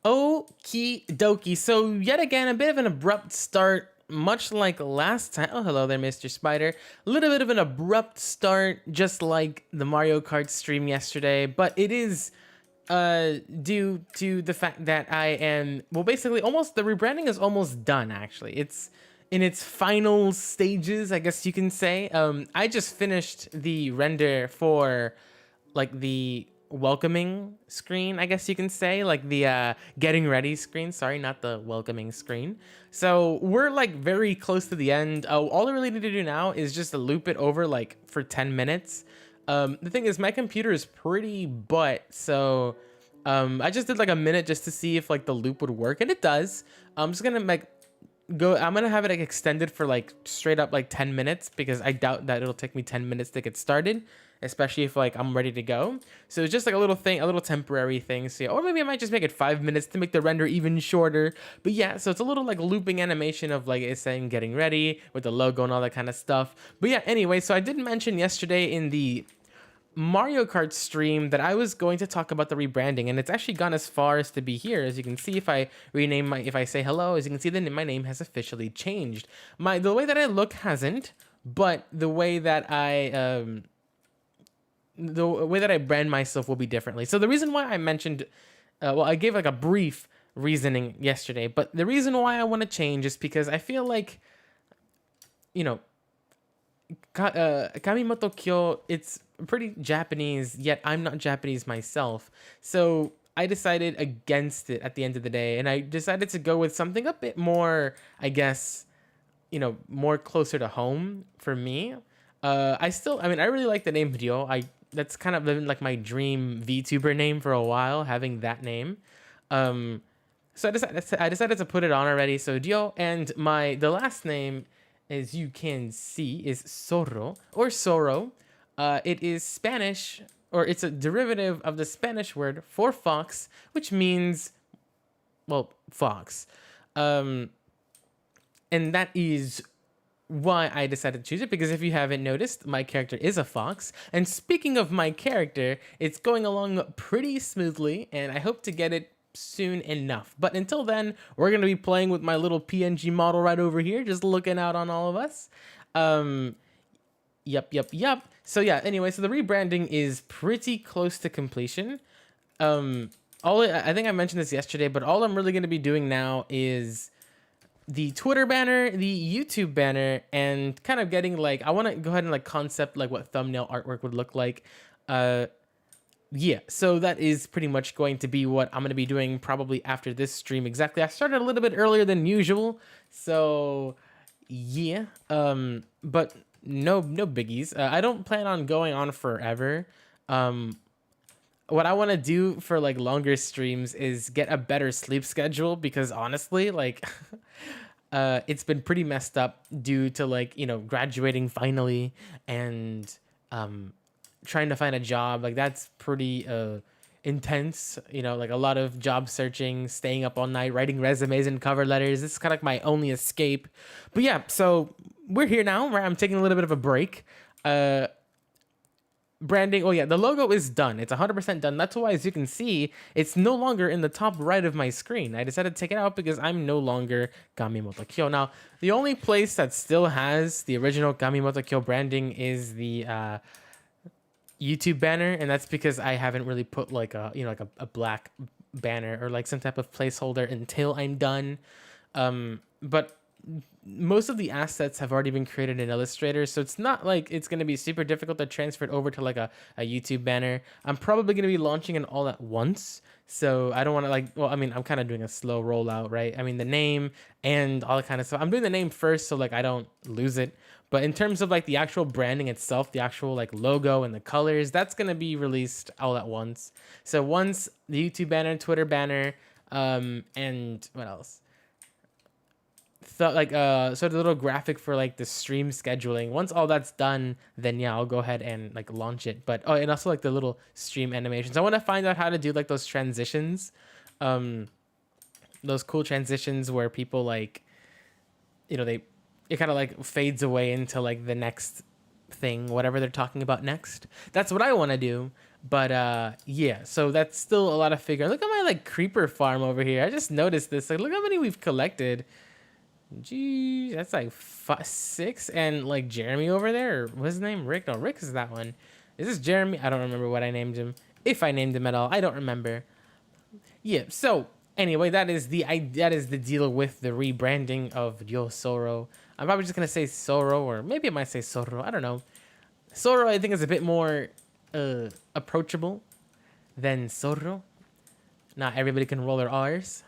Okie dokie. So yet again, a bit of an abrupt start, much like last time. Oh, hello there, Mr. Spider. A little bit of an abrupt start, just like the Mario Kart stream yesterday, but it is due to the fact that I am, well, basically almost, the rebranding is almost done, actually. It's in its final stages, I guess you can say. I just finished the render for like the welcoming screen, I guess you can say, like the getting ready screen. Sorry, not the welcoming screen. So we're like very close to the end. All I really need to do now is just to loop it over like for 10 minutes. The thing is, my computer is pretty butt, so I just did like a minute just to see if like the loop would work, and it does. I'm just gonna like I'm gonna have it like extended for like straight up like 10 minutes, because I doubt that it'll take me 10 minutes to get started, especially if like I'm ready to go. So it's just like a little thing, a little temporary thing. So yeah, or maybe I might just make it 5 minutes to make the render even shorter. But yeah, so it's a little like looping animation of like it's saying getting ready with the logo and all that kind of stuff. But yeah, anyway, so I did mention yesterday in the Mario Kart stream that I was going to talk about the rebranding, and it's actually gone as far as to be here. As you can see, if I rename if I say hello, as you can see, then my name has officially changed. The way that I look hasn't, but the way that I brand myself will be differently. So the reason why I mentioned, well, I gave like a brief reasoning yesterday, but the reason why I want to change is because I feel like, you know, Kamimoto Kyo, it's pretty Japanese, yet I'm not Japanese myself. So I decided against it at the end of the day, and I decided to go with something a bit more, I guess, you know, more closer to home for me. I mean, I really like the name Ryo. That's kind of been like my dream VTuber name for a while, having that name. So I decided to put it on already. So Ryo, and the last name, as you can see, is Zorro or Sorrow. It is Spanish, or it's a derivative of the Spanish word for fox, which means, well, fox. And that is why I decided to choose it, because if you haven't noticed, my character is a fox. And speaking of my character, it's going along pretty smoothly, and I hope to get it soon enough. But until then, we're going to be playing with my little PNG model right over here, just looking out on all of us. Yep. So yeah, anyway, so the rebranding is pretty close to completion. I think I mentioned this yesterday, but all I'm really going to be doing now is the Twitter banner, the YouTube banner, and kind of getting like, I want to go ahead and like concept like what thumbnail artwork would look like. Yeah, so that is pretty much going to be what I'm going to be doing probably after this stream exactly. I started a little bit earlier than usual, so yeah, but no biggies. I don't plan on going on forever. What I want to do for like longer streams is get a better sleep schedule, because honestly, like it's been pretty messed up due to like, you know, graduating finally, and trying to find a job. Like that's pretty intense, you know, like a lot of job searching, staying up all night, writing resumes and cover letters. This is kind of like my only escape. But yeah, so we're here now, right? I'm taking a little bit of a break. Branding, oh yeah, the logo is done. It's 100% done. That's why, as you can see, it's no longer in the top right of my screen. I decided to take it out because I'm no longer Kamimoto Kyo. Now, the only place that still has the original Kamimoto Kyo branding is the YouTube banner, and that's because I haven't really put like a, you know, like a black banner or like some type of placeholder until I'm done. But most of the assets have already been created in Illustrator, so it's not like it's going to be super difficult to transfer it over to like a YouTube banner. I'm probably going to be launching it all at once, so I don't want to like, well, I mean, I'm kind of doing a slow rollout, right? I mean, the name and all that kind of stuff, I'm doing the name first so like I don't lose it. But in terms of like the actual branding itself, the actual like logo and the colors, that's going to be released all at once. So once the YouTube banner, Twitter banner, and what else? So like so the little graphic for like the stream scheduling, once all that's done, then yeah, I'll go ahead and like launch it. But and also like the little stream animations, I want to find out how to do like those transitions, those cool transitions where people like, you know, it kind of like fades away into like the next thing, whatever they're talking about next. That's what I want to do. But yeah, so that's still a lot of figure. Look at my like creeper farm over here. I just noticed this. Like, look how many we've collected. Gee, that's like 6. And like Jeremy over there, or what's his name? Rick? No, Rick is that one. Is this Jeremy? I don't remember what I named him. If I named him at all, I don't remember. Yeah. So anyway, that is the deal with the rebranding of Yo Soro. I'm probably just gonna say Soro, or maybe I might say Soro. I don't know. Soro, I think, is a bit more approachable than Zorro. Not everybody can roll their R's.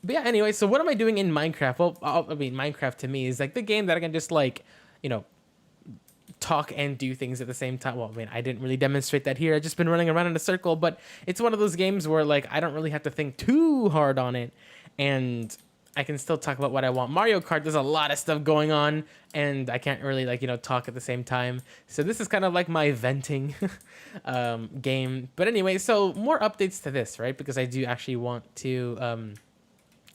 But yeah, anyway, so what am I doing in Minecraft? Well, I mean, Minecraft to me is like the game that I can just like, you know, talk and do things at the same time. Well, I mean, I didn't really demonstrate that here. I've just been running around in a circle, but it's one of those games where like I don't really have to think too hard on it, and I can still talk about what I want. Mario Kart, there's a lot of stuff going on, and I can't really like, you know, talk at the same time. So this is kind of like my venting game. But anyway, so more updates to this, right? Because I do actually want to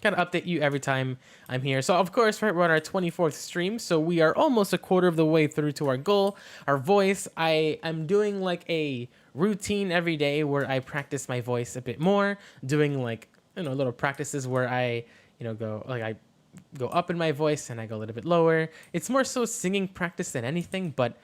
kind of update you every time I'm here. So of course, right, we're on our 24th stream, so we are almost a quarter of the way through to our goal. Our voice, I'm doing like a routine every day where I practice my voice a bit more, doing like, you know, little practices where I, you know, I go up in my voice and I go a little bit lower. It's more so singing practice than anything, but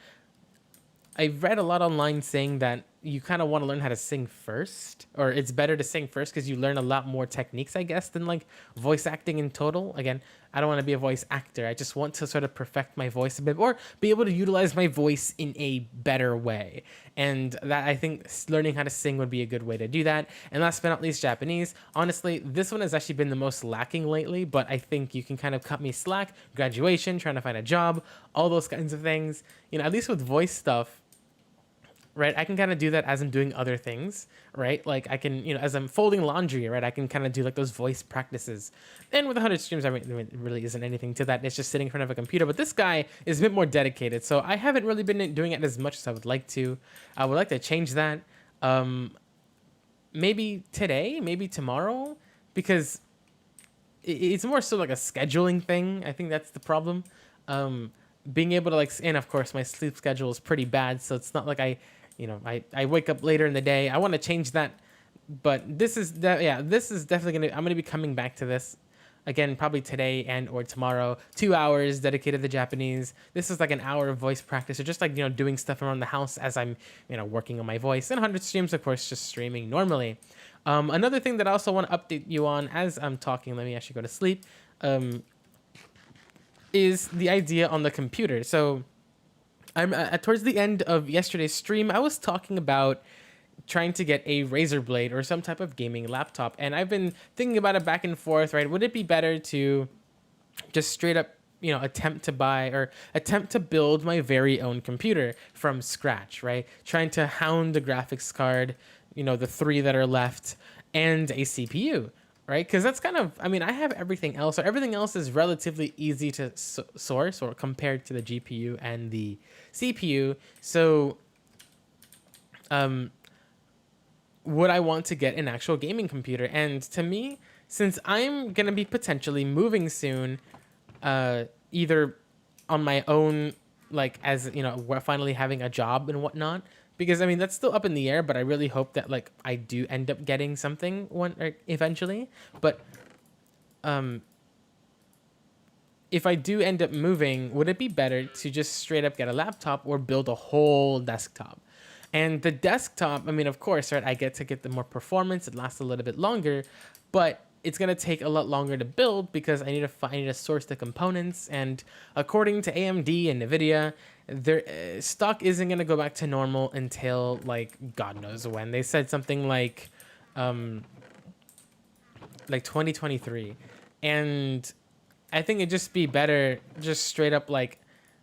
I've read a lot online saying that you kind of want to learn how to sing first, or it's better to sing first because you learn a lot more techniques, I guess, than like voice acting in total. Again, I don't want to be a voice actor. I just want to sort of perfect my voice a bit, or be able to utilize my voice in a better way. And that, I think, learning how to sing would be a good way to do that. And last but not least, Japanese. Honestly, this one has actually been the most lacking lately, but I think you can kind of cut me slack. Graduation, trying to find a job, all those kinds of things. You know, at least with voice stuff, right, I can kind of do that as I'm doing other things, right? Like I can, you know, as I'm folding laundry, right, I can kind of do like those voice practices. And with 100 streams, I mean, there really isn't anything to that. It's just sitting in front of a computer. But this guy is a bit more dedicated, so I haven't really been doing it as much as I would like to. I would like to change that. Maybe today, maybe tomorrow, because it's more so like a scheduling thing. I think that's the problem. Being able to like, and of course my sleep schedule is pretty bad, so it's not like I wake up later in the day. I want to change that, but this is definitely I'm gonna be coming back to this again, probably today and or tomorrow. 2 hours dedicated to Japanese. This is like an hour of voice practice, or just like, you know, doing stuff around the house as I'm, you know, working on my voice. And 100 streams, of course, just streaming normally. Another thing that I also want to update you on as I'm talking, let me actually go to sleep, is the idea on the computer. So I'm towards the end of yesterday's stream, I was talking about trying to get a Razer Blade or some type of gaming laptop, and I've been thinking about it back and forth, right? Would it be better to just straight up, you know, attempt to build my very own computer from scratch, right? Trying to hound the graphics card, you know, the 3 that are left, and a CPU, right? Because that's kind of, I mean, I have everything else. So everything else is relatively easy to source, or compared to the GPU and the CPU. So, would I want to get an actual gaming computer? And to me, since I'm going to be potentially moving soon, either on my own, like as, you know, we're finally having a job and whatnot, because I mean, that's still up in the air, but I really hope that like I do end up getting something eventually. But if I do end up moving, would it be better to just straight up get a laptop or build a whole desktop? And the desktop, I mean, of course, right, I get to get the more performance. It lasts a little bit longer, but it's going to take a lot longer to build because I need to source the components. And according to AMD and NVIDIA, their stock isn't going to go back to normal until like God knows when. They said something like 2023. And I think it'd just be better just straight up like,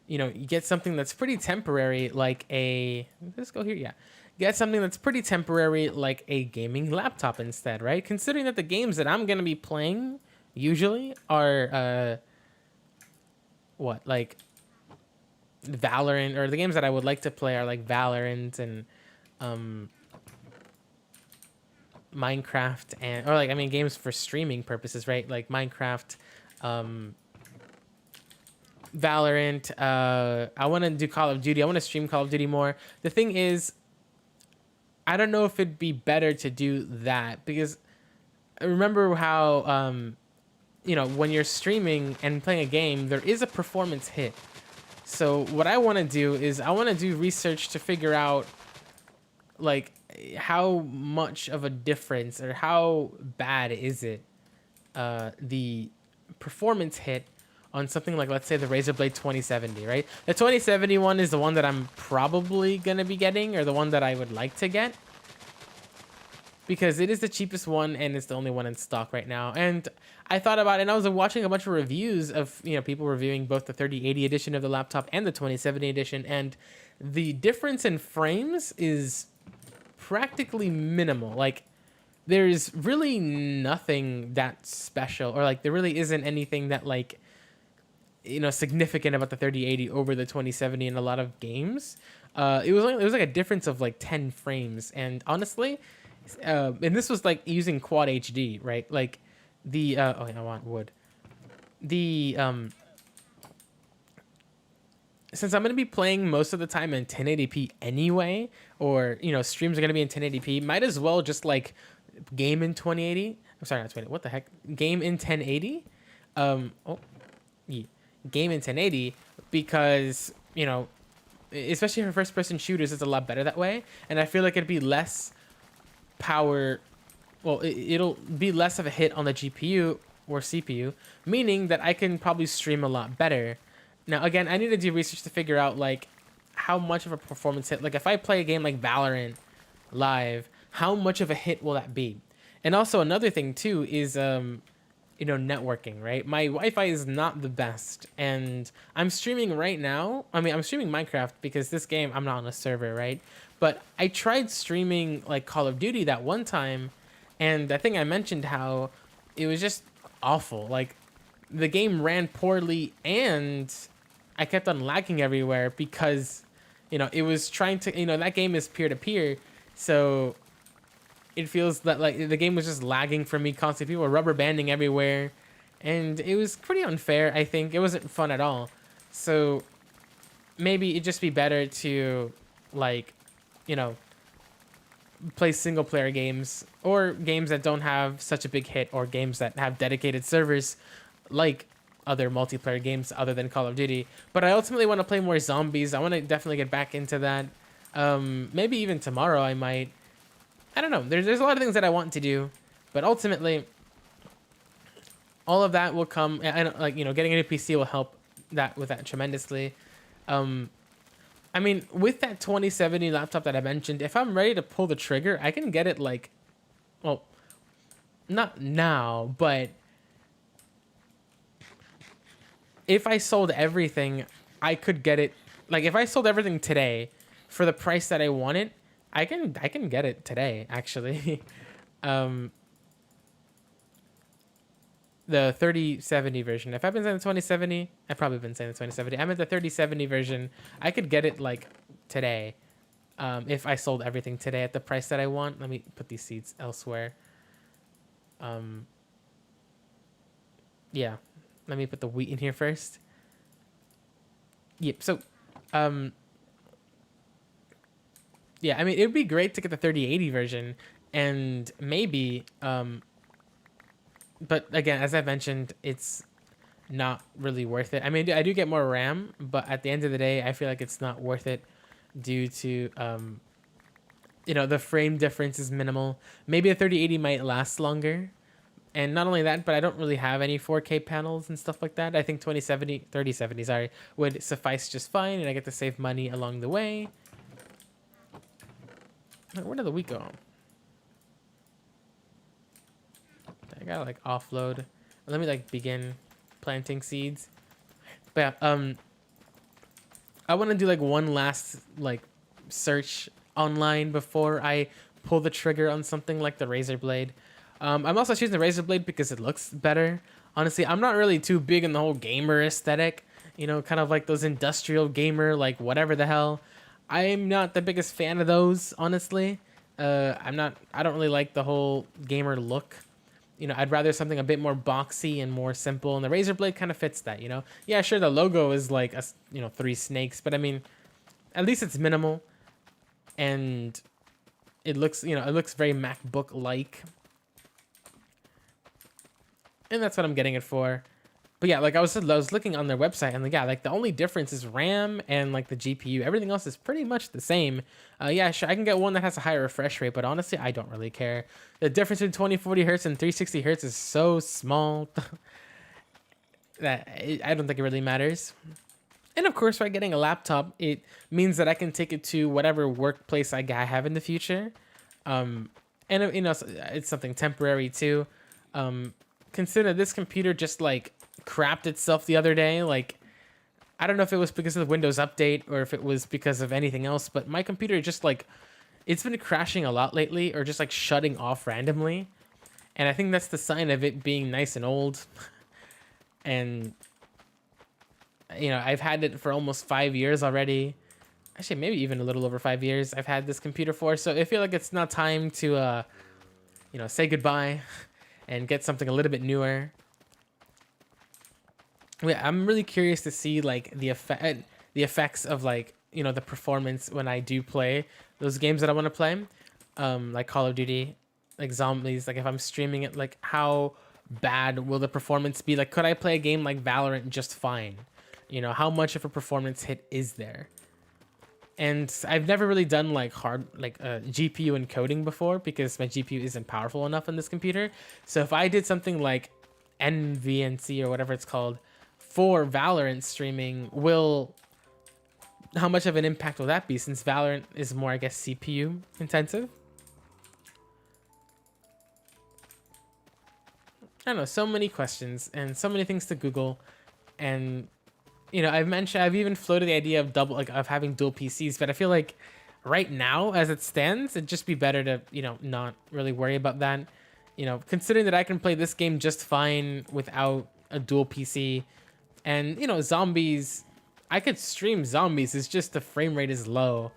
you know, you get something that's pretty temporary, like let's go here, yeah. Get something that's pretty temporary, like a gaming laptop instead, right? Considering that the games that I'm going to be playing usually are, like Valorant, or the games that I would like to play are like Valorant and Minecraft, and, or like, I mean, games for streaming purposes, right? Like Minecraft, Valorant. I want to do Call of Duty. I want to stream Call of Duty more. The thing is, I don't know if it'd be better to do that, because I remember how when you're streaming and playing a game, there is a performance hit. So what I want to do is I want to do research to figure out like how much of a difference or how bad is it the performance hit on something like, let's say, the Razer Blade 2070, right? The 2070 one is the one that I'm probably going to be getting, or the one that I would like to get, because it is the cheapest one and it's the only one in stock right now. And I thought about it, and I was watching a bunch of reviews of people reviewing both the 3080 edition of the laptop and the 2070 edition, and the difference in frames is practically minimal. Like, there's really nothing that special, or like there really isn't anything that like significant about the 3080 over the 2070 in a lot of games. It was like a difference of like 10 frames, and honestly, and this was like using quad HD, right? Like the I want wood. The since I'm gonna be playing most of the time in 1080p anyway, or streams are gonna be in 1080p, might as well just like game in 2080. I'm sorry, not 20. What the heck? Game in 1080. Game in 1080, because especially for first-person shooters, it's a lot better that way. And I feel like it'd be less power. Well, it'll be less of a hit on the GPU or CPU, meaning that I can probably stream a lot better. Now, again, I need to do research to figure out like how much of a performance hit. Like if I play a game like Valorant live, how much of a hit will that be? And also another thing too is networking, right? My Wi-Fi is not the best, and I'm streaming right now. I mean, I'm streaming Minecraft because this game I'm not on a server, right? But I tried streaming like Call of Duty that one time, and I think I mentioned how it was just awful. Like the game ran poorly, and I kept on lagging everywhere because it was trying to that game is peer-to-peer, so it feels that like the game was just lagging for me constantly. People were rubber banding everywhere, and it was pretty unfair. I think it wasn't fun at all. So maybe it'd just be better to like play single player games, or games that don't have such a big hit, or games that have dedicated servers like other multiplayer games other than Call of Duty. But I ultimately want to play more zombies. I want to definitely get back into that. Maybe even tomorrow I might. I don't know. There's a lot of things that I want to do, but ultimately, all of that will come. And like getting a new PC will help with that tremendously. I mean, with that 2070 laptop that I mentioned, if I'm ready to pull the trigger, I can get it like, well, not now, but if I sold everything, I could get it. Like if I sold everything today for the price that I want it, I can get it today, actually. The 3070 version. If I've been saying the 2070, I've probably been saying the 2070. I meant the 3070 version. I could get it like today, if I sold everything today at the price that I want. Let me put these seeds elsewhere. Yeah, let me put the wheat in here first. Yep. So, yeah, I mean, it would be great to get the 3080 version, and maybe, but again, as I mentioned, it's not really worth it. I mean, I do get more RAM, but at the end of the day, I feel like it's not worth it due to, the frame difference is minimal. Maybe a 3080 might last longer. And not only that, but I don't really have any 4K panels and stuff like that. I think 3070, sorry, would suffice just fine, and I get to save money along the way. Where did the wheat go? I gotta like offload. Let me like begin planting seeds. But yeah, I want to do like one last like search online before I pull the trigger on something like the Razer Blade. I'm also choosing the Razer Blade because it looks better. Honestly, I'm not really too big in the whole gamer aesthetic. Kind of like those industrial gamer, like whatever the hell. I'm not the biggest fan of those, honestly. I don't really like the whole gamer look. I'd rather something a bit more boxy and more simple, and the Razer Blade kind of fits that, Yeah, sure, the logo is like, 3 snakes, but I mean, at least it's minimal, and it looks, you know, it looks very MacBook-like. And that's what I'm getting it for. But yeah, like I was looking on their website, and like, yeah, like the only difference is RAM and like the GPU. Everything else is pretty much the same. Yeah, sure, I can get one that has a higher refresh rate, but honestly, I don't really care. The difference between 2040 hertz and 360 hertz is so small that I don't think it really matters. And of course, by getting a laptop, it means that I can take it to whatever workplace I have in the future. And you know, it's something temporary too. Consider this computer just like crapped itself the other day. Like, I don't know if it was because of the Windows update or if it was because of anything else, but my computer just like, it's been crashing a lot lately, or just like shutting off randomly. And I think that's the sign of it being nice and old. And you know, I've had it for almost 5 years already. Actually, maybe even a little over 5 years I've had this computer for. So I feel like it's now time to, you know, say goodbye and get something a little bit newer. Yeah, I'm really curious to see like the effects of like, you know, the performance when I do play those games that I want to play, like Call of Duty, like zombies. Like if I'm streaming it, like how bad will the performance be? Like, could I play a game like Valorant just fine? You know, how much of a performance hit is there? And I've never really done like GPU encoding before, because my GPU isn't powerful enough on this computer. So if I did something like NVNC or whatever it's called for Valorant streaming, how much of an impact will that be, since Valorant is more, I guess, CPU intensive? I don't know, so many questions and so many things to Google. And you know, I've even floated the idea of having dual PCs, but I feel like right now, as it stands, it'd just be better to, you know, not really worry about that. You know, considering that I can play this game just fine without a dual PC, and you know, zombies, I could stream zombies. It's just the frame rate is low.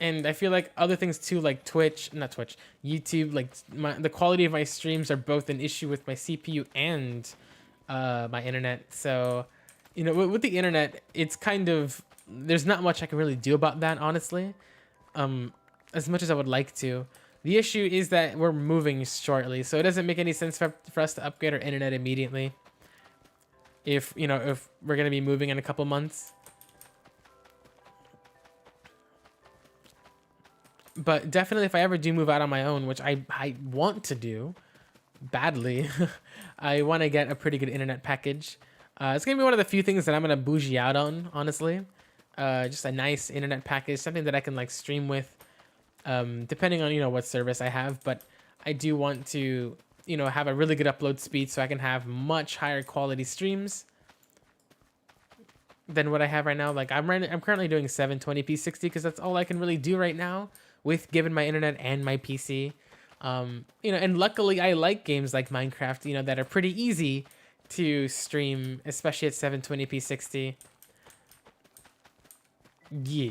And I feel like other things too, like YouTube, like the quality of my streams are both an issue with my CPU and my internet. So, you know, with the internet, it's kind of, there's not much I can really do about that, honestly, as much as I would like to. The issue is that we're moving shortly, so it doesn't make any sense for us to upgrade our internet immediately. If, you know, if we're going to be moving in a couple months. But definitely if I ever do move out on my own, which I want to do badly, I want to get a pretty good internet package. It's going to be one of the few things that I'm going to bougie out on, honestly. Just a nice internet package, something that I can like stream with, depending on, you know, what service I have. But I do want to, you know, have a really good upload speed so I can have much higher quality streams than what I have right now. Like I'm currently doing 720p 60 because that's all I can really do right now, with given my internet and my PC. You know, and luckily I like games like Minecraft, you know, that are pretty easy to stream, especially at 720p 60. Yeah.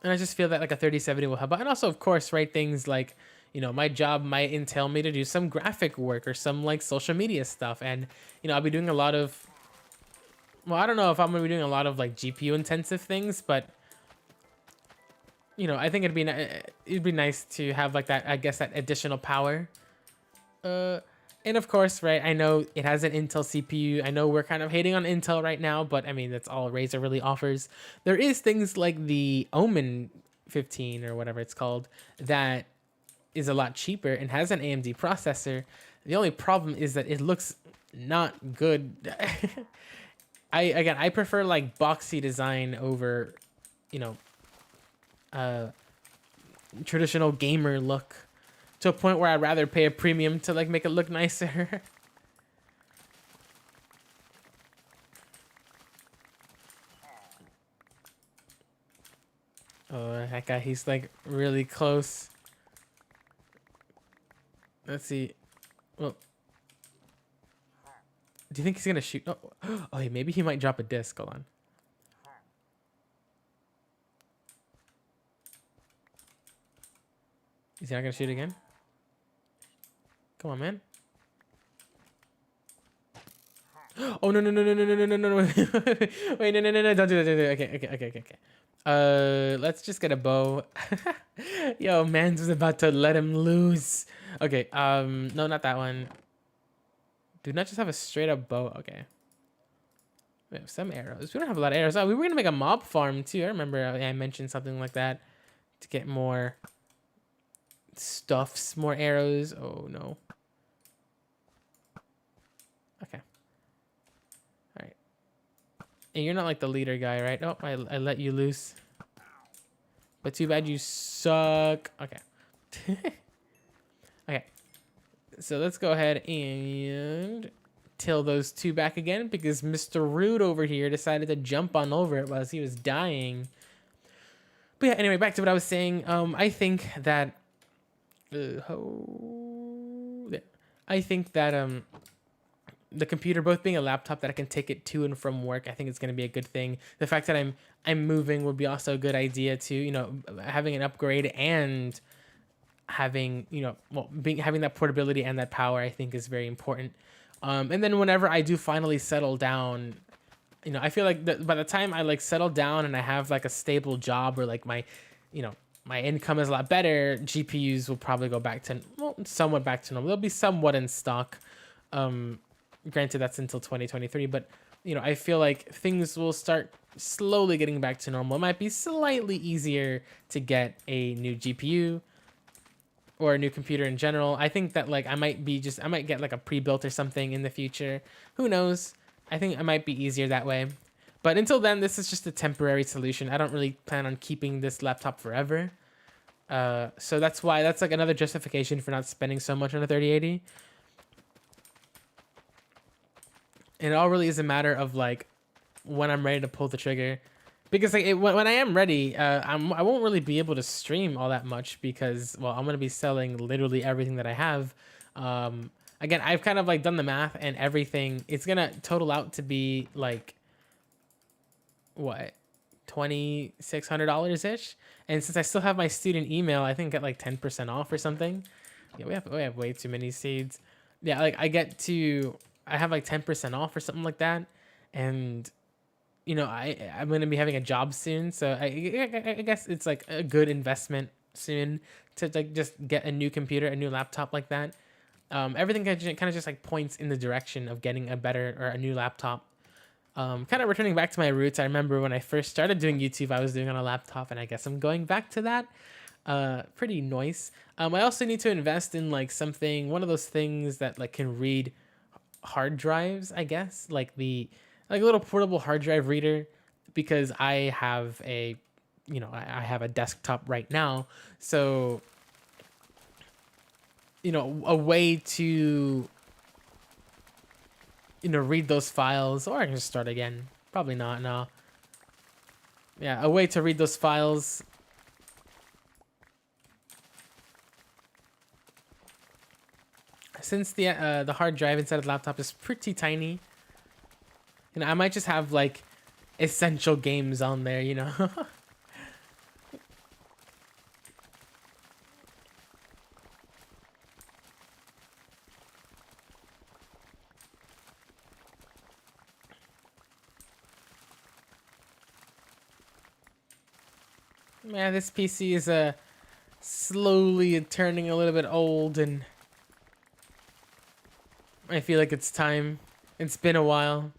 And I just feel that like a 3070 will help out. And also, of course, right, things like, you know, my job might entail me to do some graphic work or some like social media stuff. And, you know, I'll be doing a lot of, well, I don't know if I'm going to be doing a lot of like GPU intensive things, but you know, I think it'd be nice to have like that, I guess, that additional power. And of course, right, I know it has an Intel CPU. I know we're kind of hating on Intel right now, but I mean, that's all Razer really offers. There is things like the Omen 15 or whatever it's called that is a lot cheaper and has an AMD processor. The only problem is that it looks not good. I prefer like boxy design over, you know, traditional gamer look, to a point where I'd rather pay a premium to like make it look nicer. Oh, that guy, he's like really close. Let's see. Well, do you think he's gonna shoot? Oh, oh, maybe he might drop a disc. Hold on. Is he not gonna shoot again? Come on, man. Oh, no, no, no, no, no, no, no, no, no. Wait, no, no, no, no. Don't do that. Don't do that. Okay, okay, okay, okay, okay. Let's just get a bow. Yo, man's was about to let him loose. Okay, no, not that one. Do not just have a straight up bow. Okay. We have some arrows. We don't have a lot of arrows. Oh, we were gonna make a mob farm too. I remember I mentioned something like that to get more stuffs, more arrows. Oh no. Okay. All right. And you're not like the leader guy, right? Oh, I let you loose. But too bad you suck. Okay. Okay. So let's go ahead and till those two back again because Mr. Rude over here decided to jump on over it while he was dying. But yeah, anyway, back to what I was saying. I think that the computer, both being a laptop that I can take it to and from work, I think it's going to be a good thing. The fact that I'm moving would be also a good idea too. You know, having an upgrade and having, you know, well, having that portability and that power, I think is very important. And then whenever I do finally settle down, you know, I feel like by the time I like settle down and I have like a stable job or like my, you know, my income is a lot better, GPUs will probably go back to, well, somewhat back to normal. They'll be somewhat in stock. Granted, that's until 2023, but you know, I feel like things will start slowly getting back to normal. It might be slightly easier to get a new GPU or a new computer in general. I think that like I might get like a pre-built or something in the future. Who knows? I think it might be easier that way. But until then, this is just a temporary solution. I don't really plan on keeping this laptop forever. So that's why that's like another justification for not spending so much on a 3080. And it all really is a matter of like when I'm ready to pull the trigger. Because like when I am ready, I won't really be able to stream all that much because, well, I'm going to be selling literally everything that I have. Again, I've kind of like done the math and everything. It's going to total out to be like, what, $2,600-ish? And since I still have my student email, I think get like 10% off or something. Yeah, we have way too many seeds. Yeah, like I have like 10% off or something like that. And you know, I'm going to be having a job soon, so I guess it's like a good investment soon to like just get a new computer, a new laptop like that. Everything kind of just like points in the direction of getting a better or a new laptop. Kind of returning back to my roots. I remember when I first started doing YouTube, I was doing on a laptop, and I guess I'm going back to that. Pretty nice. I also need to invest in like something, one of those things that like can read hard drives, I guess, like a little portable hard drive reader, because I have a, you know, I have a desktop right now. So, you know, a way to, you know, read those files, or I can just start again. Probably not, no. Yeah, a way to read those files. Since the hard drive inside of the laptop is pretty tiny, you know, I might just have like essential games on there, you know. Yeah, this PC is slowly turning a little bit old, and I feel like it's time. It's been a while.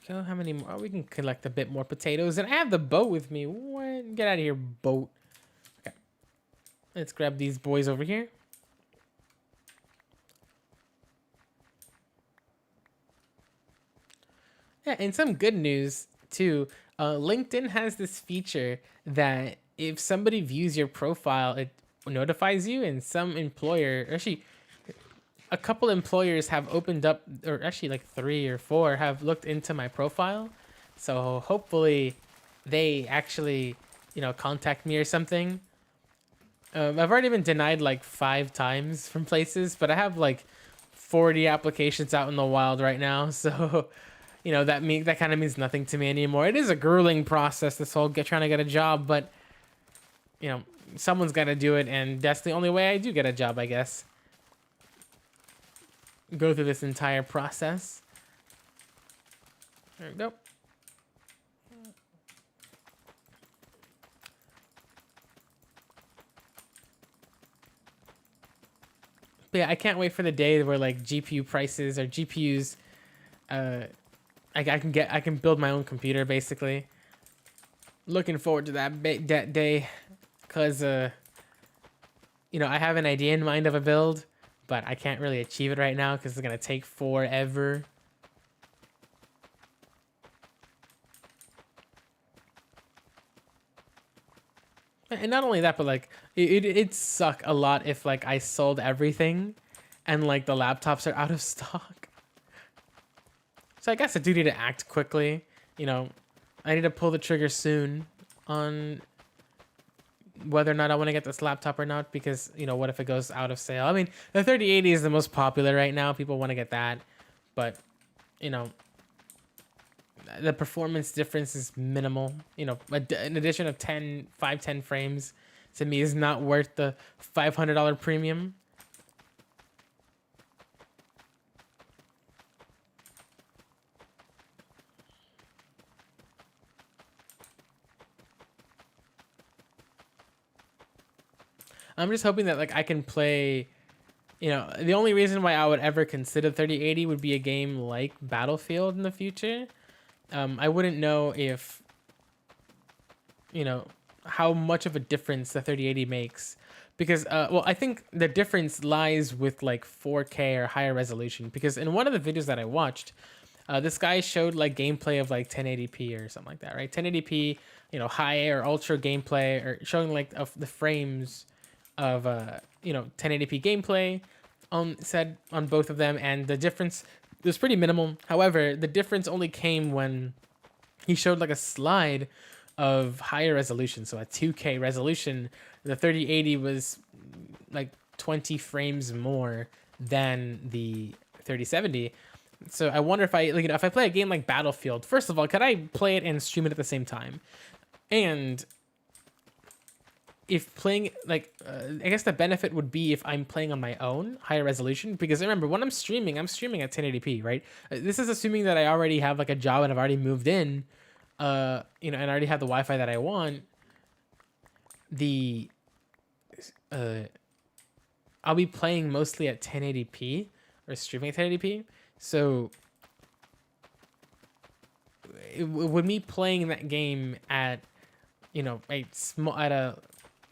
Okay, how many more? Oh, we can collect a bit more potatoes, and I have the boat with me. What? Get out of here, boat. Okay, let's grab these boys over here. Yeah, and some good news too. LinkedIn has this feature that if somebody views your profile, it notifies you, and some employer, actually a couple employers have opened up, or actually like 3 or 4 have looked into my profile. So hopefully they actually, you know, contact me or something. I've already been denied like 5 times from places, but I have like 40 applications out in the wild right now. So, you know, that kind of means nothing to me anymore. It is a grueling process, this whole trying to get a job, but you know, someone's got to do it, and that's the only way I do get a job, I guess. Go through this entire process. There we go. But yeah, I can't wait for the day where like GPU prices or GPUs, I can build my own computer basically. Looking forward to that day, cause you know, I have an idea in mind of a build, but I can't really achieve it right now because it's gonna take forever. And not only that, but like it'd suck a lot if like I sold everything and like the laptops are out of stock. So I guess I do need to act quickly. You know, I need to pull the trigger soon on whether or not I want to get this laptop or not, because, you know, what if it goes out of sale? I mean, the 3080 is the most popular right now. People want to get that, but, you know, the performance difference is minimal. You know, an addition of 10 frames to me is not worth the $500 premium. I'm just hoping that like I can play, you know, the only reason why I would ever consider 3080 would be a game like Battlefield in the future. I wouldn't know if, you know, how much of a difference the 3080 makes, because well, I think the difference lies with like 4K or higher resolution, because in one of the videos that I watched, this guy showed like gameplay of like 1080p or something like that, right? 1080p, you know, high or ultra gameplay, or showing like of the frames of you know, 1080p gameplay said on both of them, and the difference was pretty minimal. However, the difference only came when he showed like a slide of higher resolution. So at 2K resolution, the 3080 was like 20 frames more than the 3070. So I wonder if I, like, you know, if I play a game like Battlefield, first of all, could I play it and stream it at the same time? And if playing like, I guess the benefit would be if I'm playing on my own higher resolution, because remember, when I'm streaming at 1080p, right? This is assuming that I already have like a job and I've already moved in, you know, and I already have the Wi-Fi that I want. The I'll be playing mostly at 1080p or streaming at 1080p. So with me playing that game at, you know, a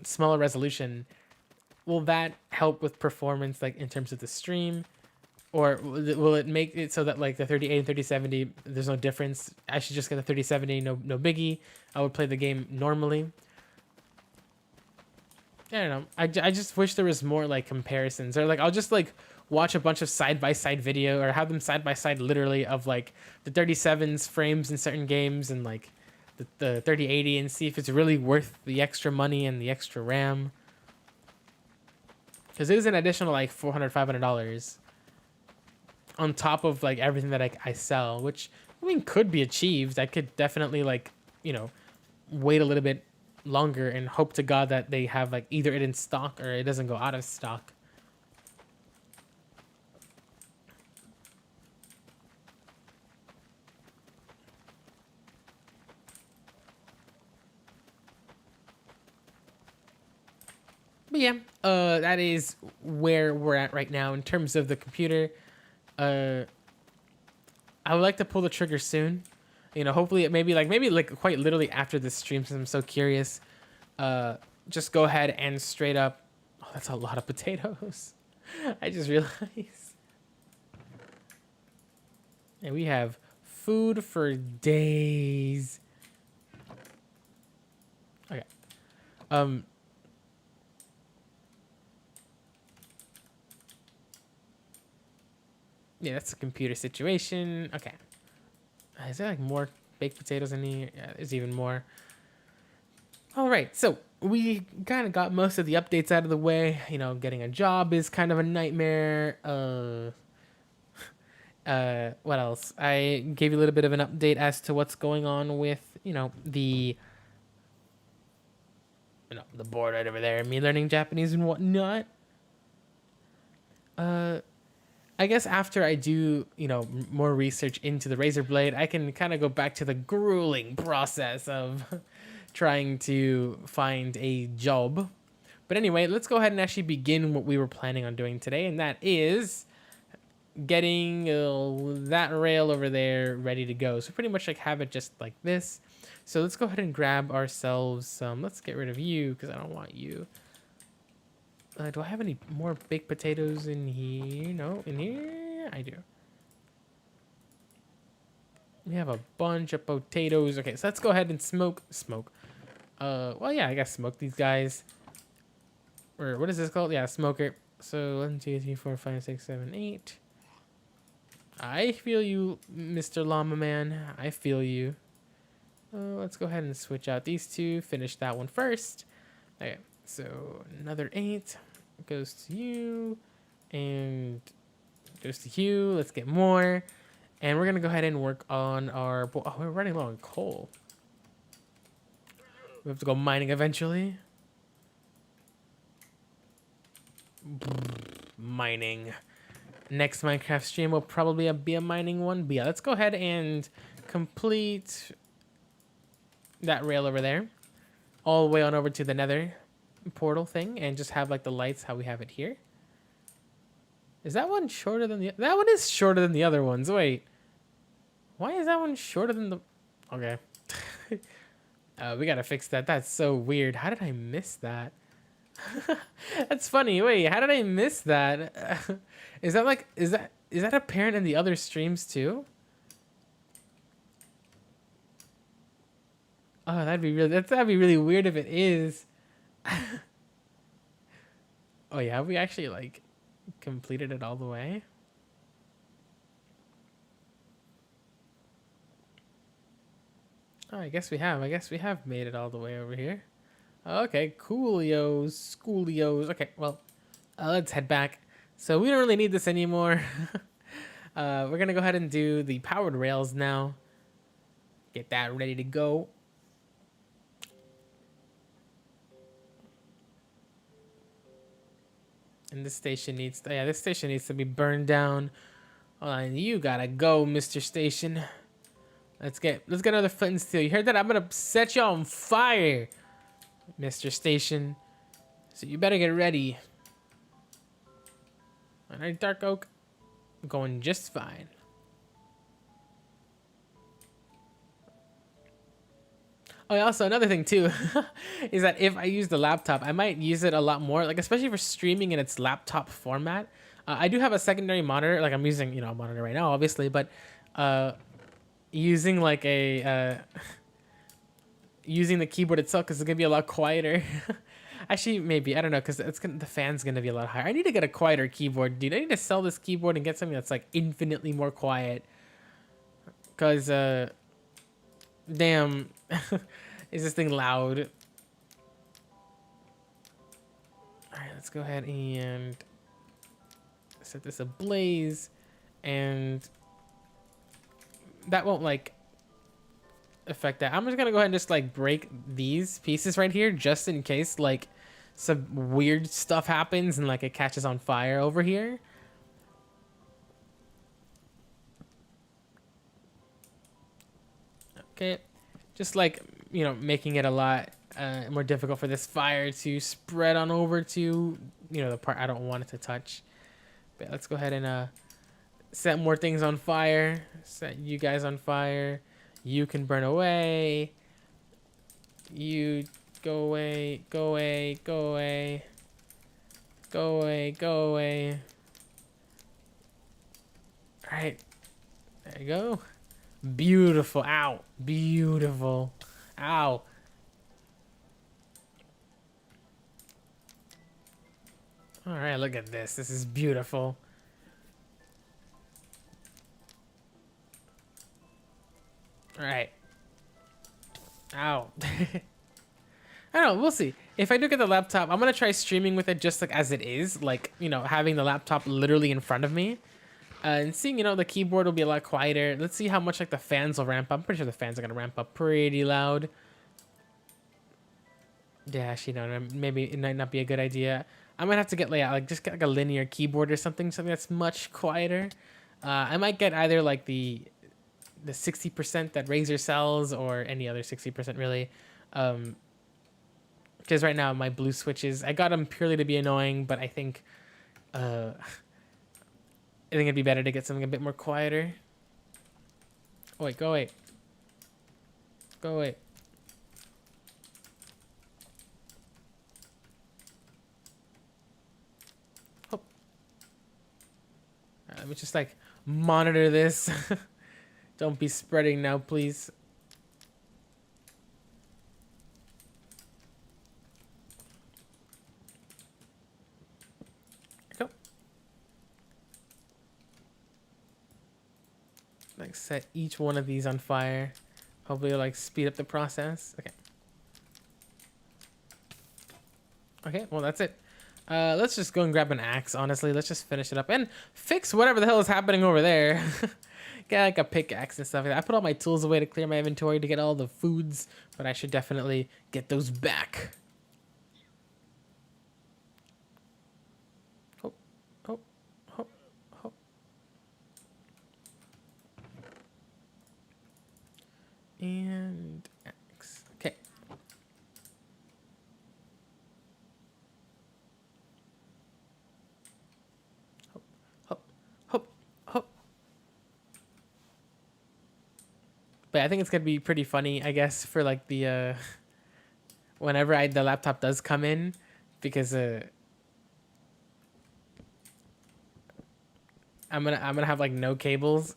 smaller resolution, will that help with performance, like in terms of the stream, or will it make it so that like the 3080 and 3070, there's no difference? I should just get the 3070, no biggie. I would play the game normally. I don't know. I just wish there was more like comparisons, or like I'll just like watch a bunch of side by side video, or have them side by side literally, of like the 37's frames in certain games and like the 3080, and see if it's really worth the extra money and the extra RAM. Because it is an additional like $400, $500 on top of like everything that I sell, which I mean could be achieved. I could definitely, like, you know, wait a little bit longer and hope to God that they have like either it in stock or it doesn't go out of stock. But yeah, that is where we're at right now in terms of the computer. I would like to pull the trigger soon. You know, hopefully maybe like quite literally after this stream, since I'm so curious. Just go ahead and straight up. Oh, that's a lot of potatoes. I just realized. And we have food for days. Okay. Yeah, that's the computer situation. Okay. Is there like more baked potatoes in here? Yeah, there's even more. All right, so we kind of got most of the updates out of the way. You know, getting a job is kind of a nightmare. What else? I gave you a little bit of an update as to what's going on with, you know, the the board right over there. Me learning Japanese and whatnot. I guess after I do, more research into the razor blade, I can kind of go back to the grueling process of trying to find a job. But anyway, let's go ahead and actually begin what we were planning on doing today, and that is getting that rail over there ready to go. So pretty much like have it just like this. So let's go ahead and grab ourselves some. Let's get rid of you because I don't want you. Do I have any more baked potatoes in here? No, in here I do. We have a bunch of potatoes. Okay, so let's go ahead and smoke. Well, yeah, I guess smoke these guys. Or what is this called? Yeah, smoker. So 1, 2, 3, 4, 5, 6, 7, 8. I feel you, Mr. Llama Man. I feel you. Let's go ahead and switch out these two. Finish that one first. Okay, so another 8 goes to you and goes to you. Let's get more. And we're going to go ahead and work on our... Oh, we're running low on coal. We have to go mining eventually. Mining. Next Minecraft stream will probably be a mining one. But yeah, let's go ahead and complete that rail over there. All the way on over to the nether portal thing. And just have like the lights how we have it here. Is that one shorter than the... That one is shorter than the other ones. Wait. Why is that one shorter than the... Okay. We gotta fix that. That's so weird. How did I miss that? That's funny. Wait, how did I miss that? Is that like... Is that apparent in the other streams too? Oh, that'd be really weird if it is. Oh yeah, have we actually like completed it all the way? Oh, I guess we have. I guess we have made it all the way over here. Okay, coolios, schoolios. Okay, well, let's head back. So we don't really need this anymore. We're gonna go ahead and do the powered rails now. Get that ready to go. And this station needs to, this station needs to be burned down. Hold on, you gotta go, Mr. Station. Let's get another flint and steel. You heard that? I'm gonna set you on fire, Mr. Station. So you better get ready. Alright, Dark Oak. Going just fine. Oh, yeah, also another thing too is that if I use the laptop, I might use it a lot more, like especially for streaming in its laptop format. I do have a secondary monitor, like I'm using, a monitor right now, obviously, but using like using the keyboard itself, because it's gonna be a lot quieter. Actually, maybe I don't know, because the fan's gonna be a lot higher. I need to get a quieter keyboard, dude. I need to sell this keyboard and get something that's like infinitely more quiet. Cause damn, is this thing loud? All right, let's go ahead and set this ablaze, and that won't like affect that. I'm just gonna go ahead and just like break these pieces right here just in case like some weird stuff happens and like it catches on fire over here. Okay, just like making it a lot more difficult for this fire to spread on over to the part I don't want it to touch. But let's go ahead and set more things on fire. Set you guys on fire. You can burn away. You go away, go away, go away. Go away, go away. All right, there you go. Beautiful. Ow. Beautiful. Ow. All right, look at this. This is beautiful. All right. Ow. I don't know. We'll see. If I do get the laptop, I'm going to try streaming with it just like as it is. Like, having the laptop literally in front of me. And seeing, the keyboard will be a lot quieter. Let's see how much like the fans will ramp up. I'm pretty sure the fans are going to ramp up pretty loud. Yeah, actually, no, maybe it might not be a good idea. I might have to get like just get like a linear keyboard or something that's much quieter. I might get either like the 60% that Razer sells or any other 60% really. Because right now my blue switches, I got them purely to be annoying, but I think it'd be better to get something a bit more quieter. Oh wait, go away. Go away. Oh. Let me just like monitor this. Don't be spreading now, please. Go. Like set each one of these on fire. Hopefully it'll like speed up the process. Okay. Okay, well that's it. Let's just go and grab an axe, honestly. Let's just finish it up and fix whatever the hell is happening over there. Get like a pickaxe and stuff. I put all my tools away to clear my inventory to get all the foods, but I should definitely get those back. Oh, oh, oh, oh. And axe. Okay. Hop, hop, hop. But I think it's gonna be pretty funny, I guess, for like the whenever the laptop does come in, because I'm gonna have like no cables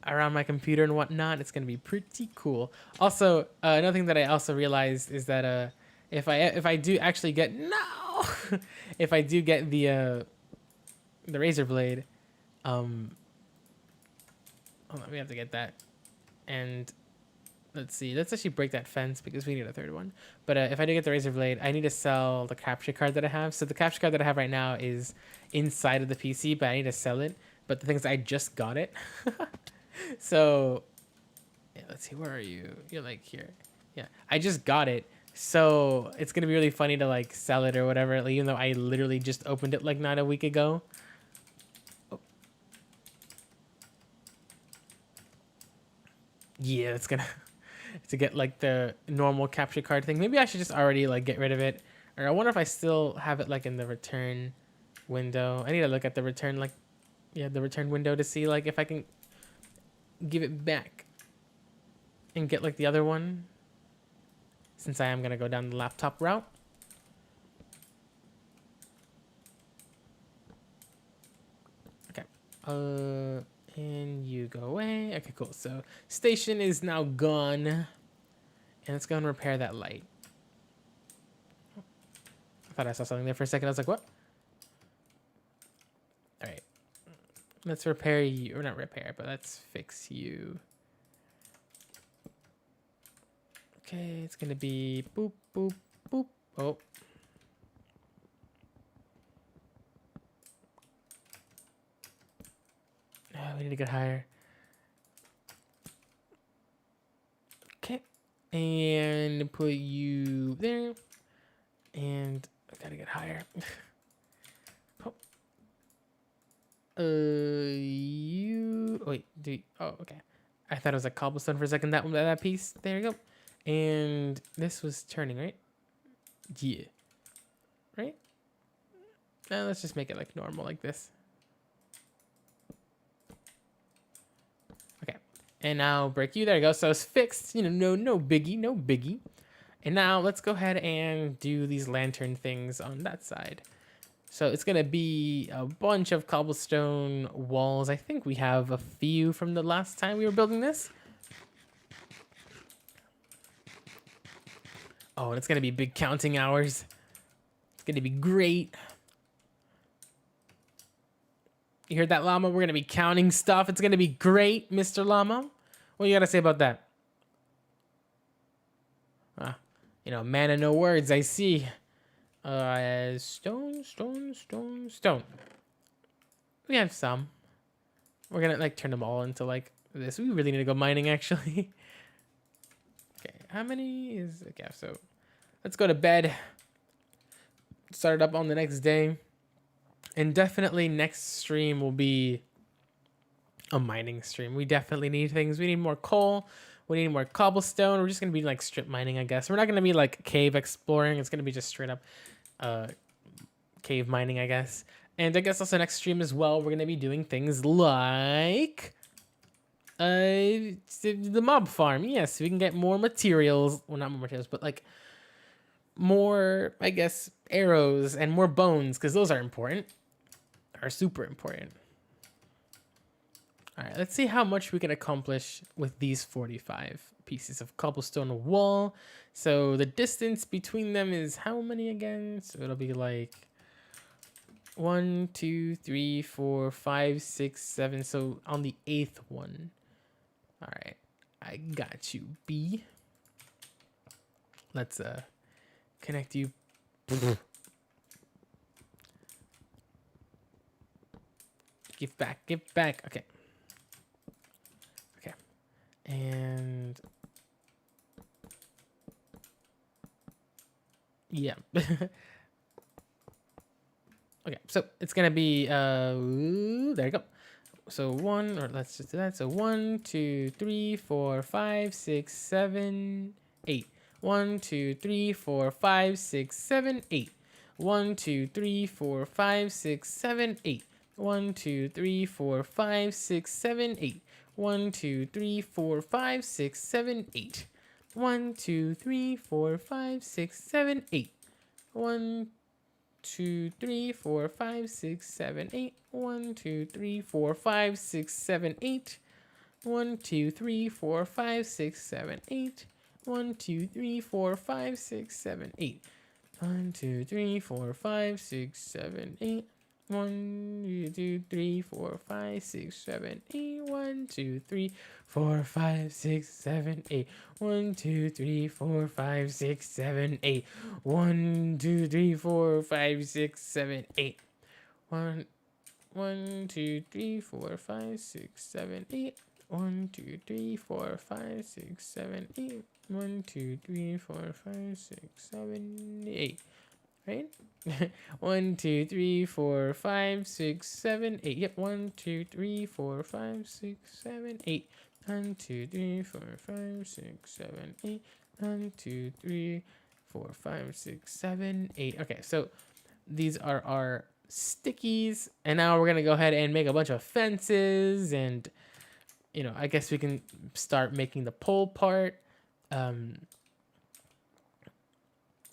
around my computer and whatnot. It's gonna be pretty cool. Also, another thing that I also realized is that if I do actually get if I do get the razor blade, hold on, we have to get that. And let's see, let's actually break that fence because we need a third one. But if I do get the razor blade, I need to sell the capture card that I have. So the capture card that I have right now is inside of the PC, but I need to sell it. But the thing is, I just got it. So yeah, let's see, where are you? You're like here. Yeah, I just got it. So it's gonna be really funny to like sell it or whatever, like, even though I literally just opened it like not a week ago. Oh. Yeah, it's gonna to get like the normal capture card thing. Maybe I should just already like get rid of it. Or I wonder if I still have it like in the return window. I need to look at the return the return window to see like if I can give it back and get like the other one, since I am gonna go down the laptop route. Okay. And you go away. Okay, cool. So station is now gone. And let's go and repair that light. I thought I saw something there for a second. I was like, what? All right. Let's repair you, or not repair, but let's fix you. Okay, it's gonna be boop, boop, boop. Oh. We need to get higher. Okay. And put you there. And I gotta get higher. Oh. You. Oh, wait. Oh, okay. I thought it was a cobblestone for a second. That piece. There you go. And this was turning, right? Yeah. Right? Now let's just make it like normal, like this. Okay. And now break you. There you go. So it's fixed. You know, no biggie, no biggie. And now let's go ahead and do these lantern things on that side. So it's going to be a bunch of cobblestone walls. I think we have a few from the last time we were building this. Oh, and it's going to be big counting hours. It's going to be great. You heard that, Llama? We're going to be counting stuff. It's going to be great, Mr. Llama. What you got to say about that? You know, man of no words, I see. Stone. We have some. We're gonna like turn them all into like this. We really need to go mining, actually. Okay, how many is okay? So let's go to bed. Start it up on the next day. And definitely next stream will be a mining stream. We definitely need things. We need more coal. We need more cobblestone. We're just going to be like strip mining, I guess. We're not going to be like cave exploring. It's going to be just straight up cave mining, I guess. And I guess also next stream as well, we're going to be doing things like the mob farm. Yes, we can get more materials. Well, not more materials, but like more, I guess, arrows and more bones, because those are important. Are super important. All right, let's see how much we can accomplish with these 45 pieces of cobblestone wall. So the distance between them is how many again? So it'll be like 1, 2, 3, 4, 5, 6, 7. So on the 8th one. All right, I got you, B. Let's connect you. Give back, give back. Okay. And yeah. Okay, so it's gonna be there you go. So one, or let's just do that. So 1, 2, 3, 4, 5, 6, 7, 8. 1, 2, 3, 4, 5, 6, 7, 8. 1, 2, 3, 4, 5, 6, 7, 8. 1, 2, 3, 4, 5, 6, 7, 8. 1, 2, 3, 4, 5, 6, 7, 8. 1, 2, 3, 4, 5, 6, 7, 8. 1, 2, 3, 4, 5, 6, 7, 8. 1, 2, 3, 4, 5, 6, 7, 8. 1, 2, 3, 4, 5, 6, 7, 8. 1, 2, 3, 4, 5, 6, 7, 8. 1, 2, 3, 4, 5, 6, 7, 8. 1, 2, 3, 4, 5, 6, 7, 8. 1, 2, 3, 4, 5, 6, 7, 8. 1, 2, 3, 4, 5, 6, 7, 8. 1, 2, 3, 4, 5, 6, 7, 8. 1, 2, 3, 4, 5, 6, 7, 8. 1, 2, 3, 4, 5, 6, 7, 8. 1, 2, 3, 4, 5, 6, 7, 8. Right? 1, 2, 3, 4, 5, 6, 7, 8. Yep. 1, 2, 3, 4, 5, 6, 7, 8. 1, 2, 3, 4, 5, 6, 7, 8. 1, 2, 3, 4, 5, 6, 7, 8. Okay, so these are our stickies, and now we're gonna go ahead and make a bunch of fences, and I guess we can start making the pole part.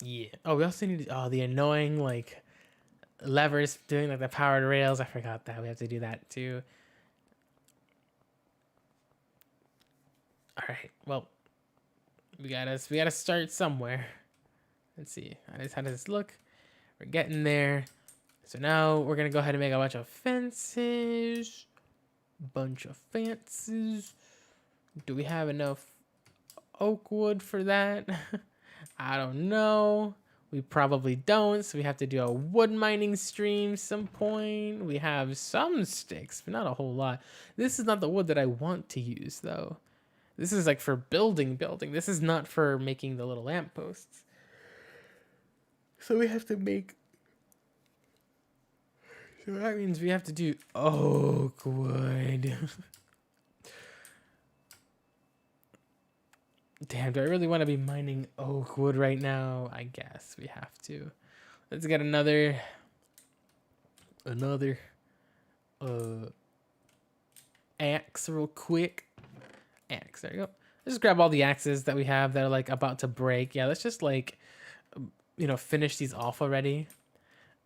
Yeah. Oh, we also need the annoying like levers doing like the powered rails. I forgot that we have to do that too. All right. Well, we gotta start somewhere. Let's see. How does this look? We're getting there. So now we're gonna go ahead and make a bunch of fences. Do we have enough oak wood for that? I don't know. We probably don't, so we have to do a wood mining stream some point. We have some sticks, but not a whole lot. This is not the wood that I want to use, though. This is like for building. This is not for making the little lampposts. So we have to make... So that means we have to do oak wood. Damn, do I really want to be mining oak wood right now? I guess we have to. Let's get another axe real quick. Axe, there you go. Let's just grab all the axes that we have that are like about to break. Yeah, let's just like, finish these off already.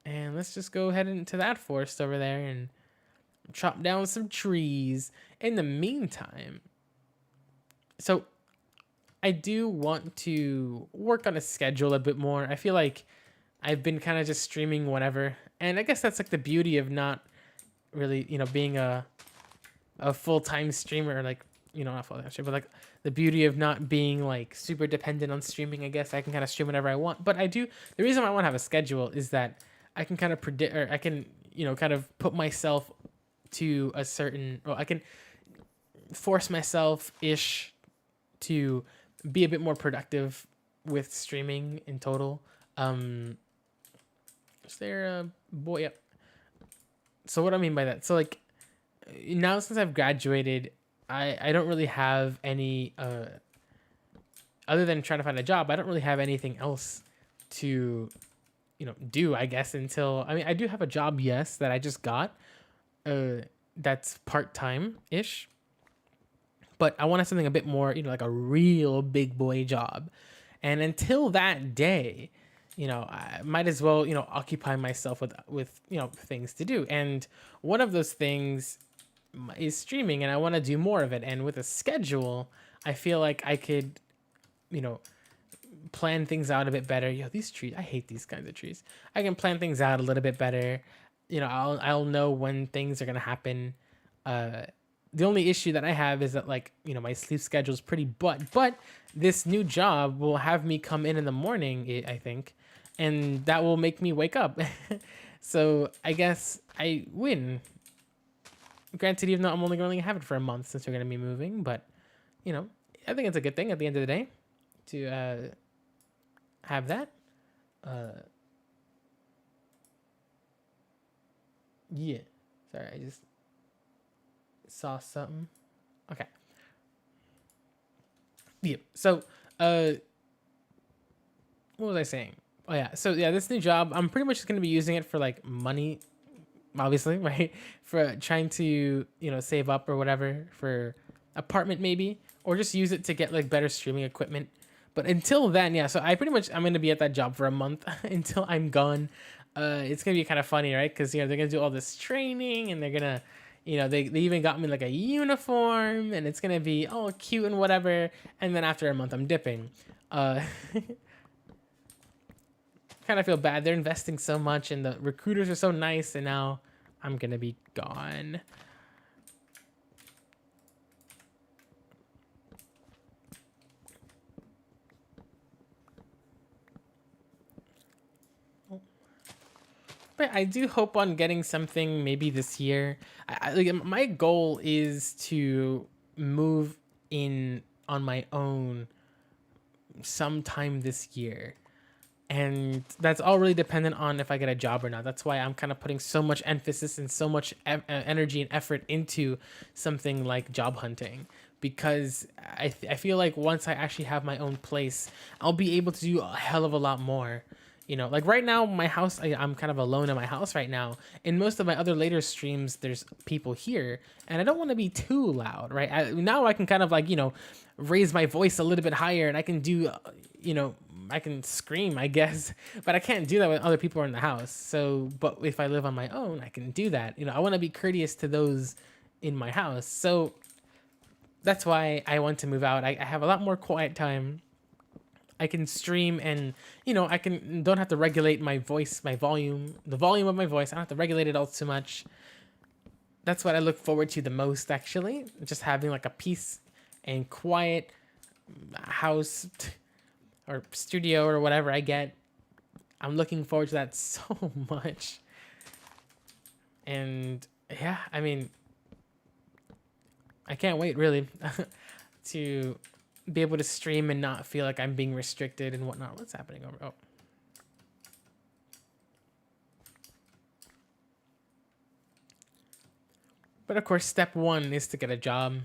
And let's just go ahead into that forest over there and chop down some trees. In the meantime, so I do want to work on a schedule a bit more. I feel like I've been kind of just streaming whenever. And I guess that's like the beauty of not really, being a full-time streamer, like, not full-time streamer, but like the beauty of not being like super dependent on streaming. I guess I can kind of stream whenever I want. But the reason why I want to have a schedule is that I can kind of predict, or I can, kind of put myself to a certain, I can force myself-ish to be a bit more productive with streaming in total. Is there a boy? Yep. So what I mean by that? So like now since I've graduated, I don't really have any other than trying to find a job. I don't really have anything else to do, I guess, until I do have a job, yes, that I just got. That's part-time ish. But I wanted something a bit more, like a real big boy job. And until that day, I might as well, occupy myself with things to do. And one of those things is streaming, and I want to do more of it. And with a schedule, I feel like I could, you know, plan things out a bit better. These trees, I hate these kinds of trees. I can plan things out a little bit better. I'll know when things are gonna happen. The only issue that I have is that my sleep schedule is pretty but this new job will have me come in the morning, I think, and that will make me wake up. So I guess I win. Granted, even though I'm only going to have it for a month since we're going to be moving, but I think it's a good thing at the end of the day to have that. Yeah. Sorry, I just saw something. Okay. Yeah. So, what was I saying? Oh yeah. So yeah, this new job, I'm pretty much just gonna be using it for money, obviously, right? For trying to save up or whatever for apartment maybe, or just use it to get better streaming equipment. But until then, yeah. So I'm gonna be at that job for a month until I'm gone. It's gonna be kind of funny, right? Because they're gonna do all this training and they're gonna they even got me a uniform, and it's gonna be all cute and whatever. And then after a month, I'm dipping. Kind of feel bad. They're investing so much, and the recruiters are so nice, and now I'm gonna be gone. But I do hope on getting something maybe this year. My goal is to move in on my own sometime this year. And that's all really dependent on if I get a job or not. That's why I'm kind of putting so much emphasis and so much energy and effort into something like job hunting, because I feel like once I actually have my own place, I'll be able to do a hell of a lot more. Right now, my house, I'm kind of alone in my house right now. In most of my other later streams, there's people here, and I don't want to be too loud, right? Now I can kind of raise my voice a little bit higher, and I can do, I can scream, I guess, but I can't do that when other people are in the house. So, but if I live on my own, I can do that. I want to be courteous to those in my house. So that's why I want to move out. I have a lot more quiet time. I can stream, and I don't have to regulate my voice, the volume of my voice. I don't have to regulate it all too much. That's what I look forward to the most, actually. Just having a peace and quiet house or studio or whatever I get. I'm looking forward to that so much. And yeah, I can't wait really to be able to stream and not feel like I'm being restricted and whatnot. What's happening over? Oh. But of course, step one is to get a job.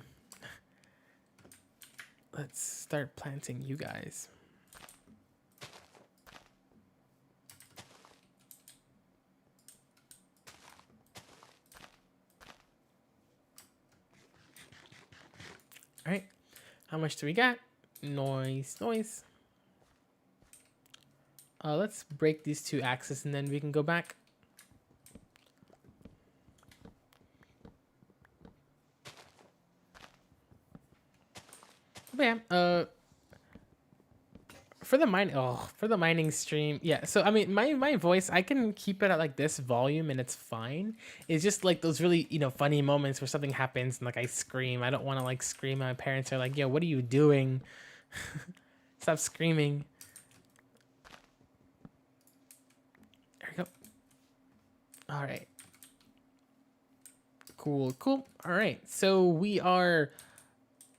Let's start planting you guys. All right. How much do we got? Noise. Let's break these two axes, and then we can go back. But yeah, for the mining stream, yeah. So my voice, I can keep it at this volume, and it's fine. It's just those really funny moments where something happens and I scream. I don't want to scream. My parents are like, "Yo, what are you doing? Stop screaming." There we go. All right. Cool. All right. So we are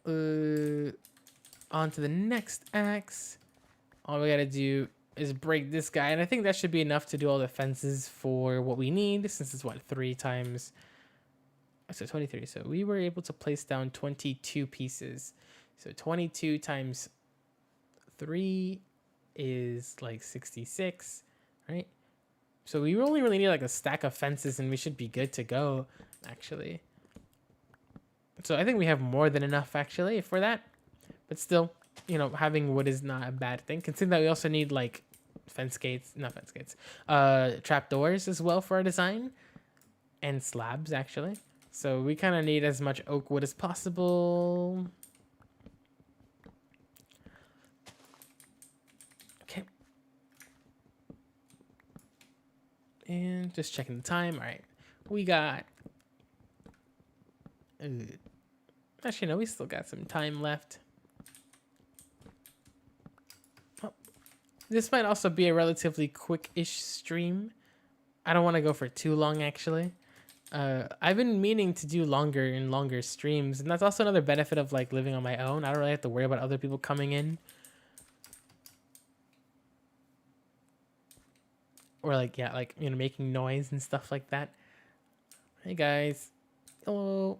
on to the next axe. All we gotta do is break this guy, and I think that should be enough to do all the fences for what we need, since it's what, 3 times, so 23. So we were able to place down 22 pieces. So 22 times 3 is like 66, right? So we only really need like a stack of fences and we should be good to go, actually. So I think we have more than enough actually for that. But still, you know, having wood is not a bad thing. Considering that we also need like trapdoors as well for our design. And slabs actually. So we kind of need as much oak wood as possible. Okay. And just checking the time. All right. We got... actually, no, we still got some time left. Oh, this might also be a relatively quick-ish stream. I don't want to go for too long, actually. I've been meaning to do longer and longer streams, and that's also another benefit of like living on my own. I don't really have to worry about other people coming in. Or like, yeah, like, you know, making noise and stuff like that. Hey guys. Hello.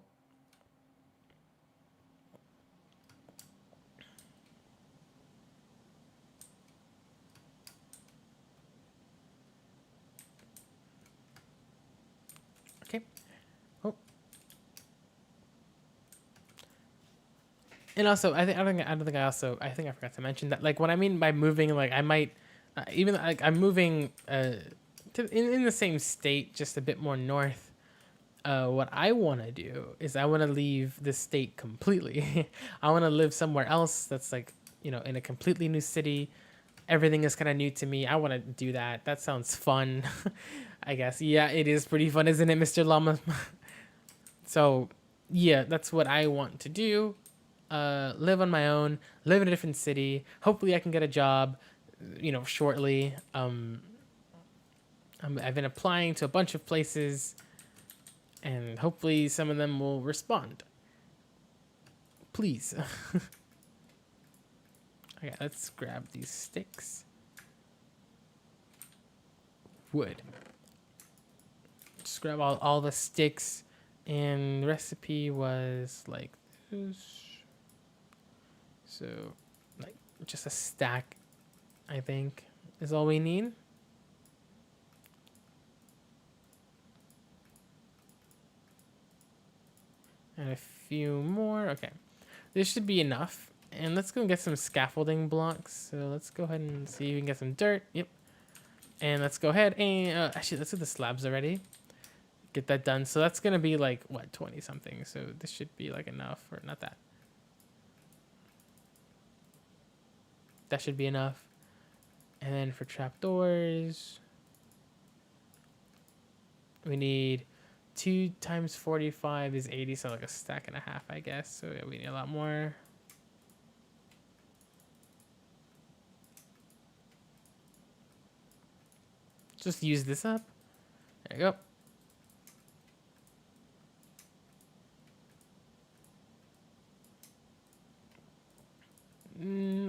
Okay. Oh. And also, I think I forgot to mention that, like, what I mean by moving, like, I might, even, like, I'm moving, in the same state, just a bit more north. What I want to do is I want to leave this state completely. I want to live somewhere else that's, like, you know, in a completely new city. Everything is kind of new to me. I want to do that. That sounds fun, I guess. Yeah, it is pretty fun, isn't it, Mr. Llama? So, yeah, that's what I want to do. Live on my own, live in a different city. Hopefully I can get a job, you know, shortly. I've been applying to a bunch of places, and hopefully some of them will respond. Please. Okay, let's grab these sticks. Wood. Just grab all the sticks, and the recipe was like this. So, like, just a stack, I think, is all we need. And a few more. Okay. This should be enough. And let's go and get some scaffolding blocks. So let's go ahead and see if we can get some dirt. Yep. And let's go ahead and... actually, let's do the slabs already. Get that done. So that's going to be like, what, 20 something. So this should be like enough. Or not that. That should be enough. And then for trapdoors, we need 2 times 45 is 80, so like a stack and a half, I guess. So yeah, we need a lot more. Just use this up. There you go.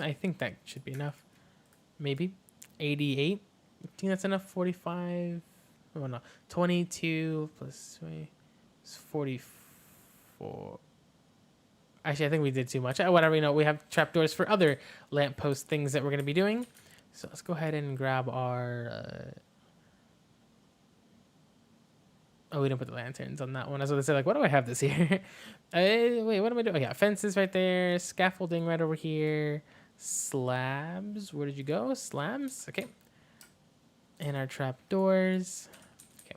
I think that should be enough. Maybe 88. I think that's enough. 45. Oh no, 22 plus 20 is 44. Actually, I think we did too much. Whatever, you know, we have trapdoors for other lamppost things that we're going to be doing. So let's go ahead and grab our... oh, we didn't put the lanterns on that one. I was going to say, like, what do I have this here? Wait, what am I doing? Oh, yeah, fences right there. Scaffolding right over here. Slabs. Where did you go? Slabs. Okay. And our trapdoors. Okay.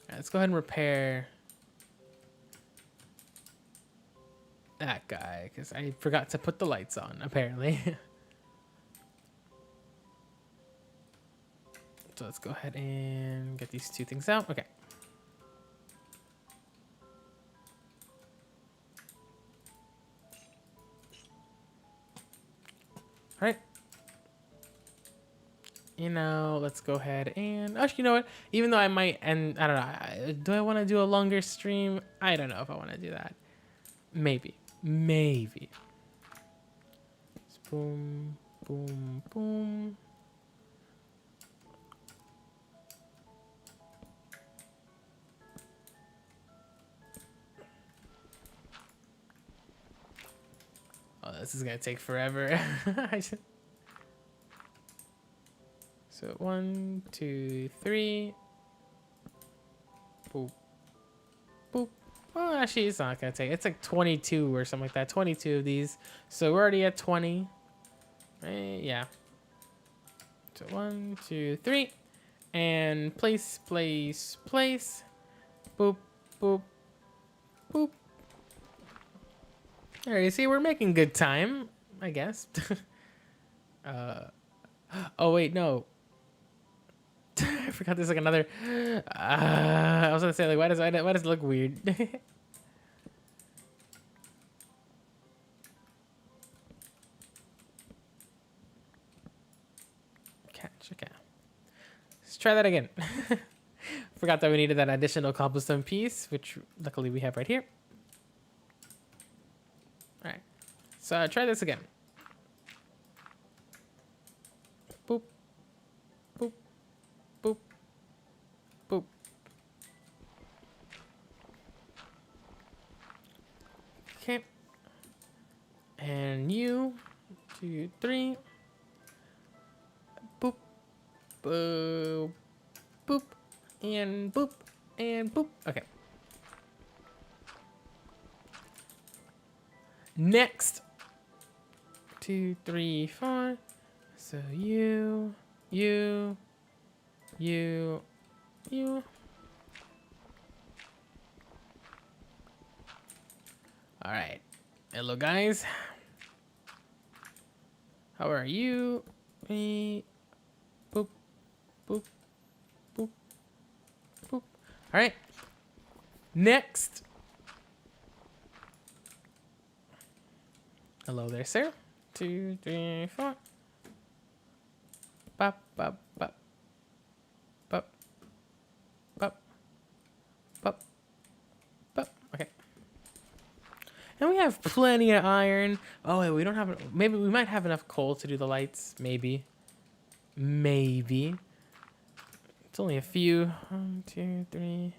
All right, let's go ahead and repair that guy, because I forgot to put the lights on, apparently. So let's go ahead and get these 2 things out. Okay. All right. you know, let's go ahead and actually, you know what? Even though I might end, I don't know. Do I want to do a longer stream? I don't know if I want to do that. Maybe. Maybe. Just boom, boom, boom. Oh, this is gonna take forever. So 1, 2, 3. Boop. Boop. Well, actually, it's not gonna take. It's like 22 or something like that. 22 of these. So we're already at 20. Right? Yeah. So 1, 2, 3, and place, place, place. Boop, boop, boop. All right. See, we're making good time, I guess. Oh wait, no. I forgot there's like another. I was gonna say like, why does it look weird? Catch, okay. Let's try that again. Forgot that we needed that additional cobblestone piece, which luckily we have right here. All right, so try this again. Boop, boop, boop, boop. Okay. And you, 2, 3. Boop, boop, boop, and boop, and boop. Okay. Next. 2, 3, 4. So you. All right. Hello, guys. How are you? Me. Boop, boop, boop, boop. All right. Next. Hello there, sir. 2, 3, 4. Bop, bop, bop. Bop. Bop. Bop. Bop. Okay. And we have plenty of iron. Oh, wait, we don't have... Maybe we might have enough coal to do the lights. Maybe. Maybe. It's only a few. 1, 2, 3.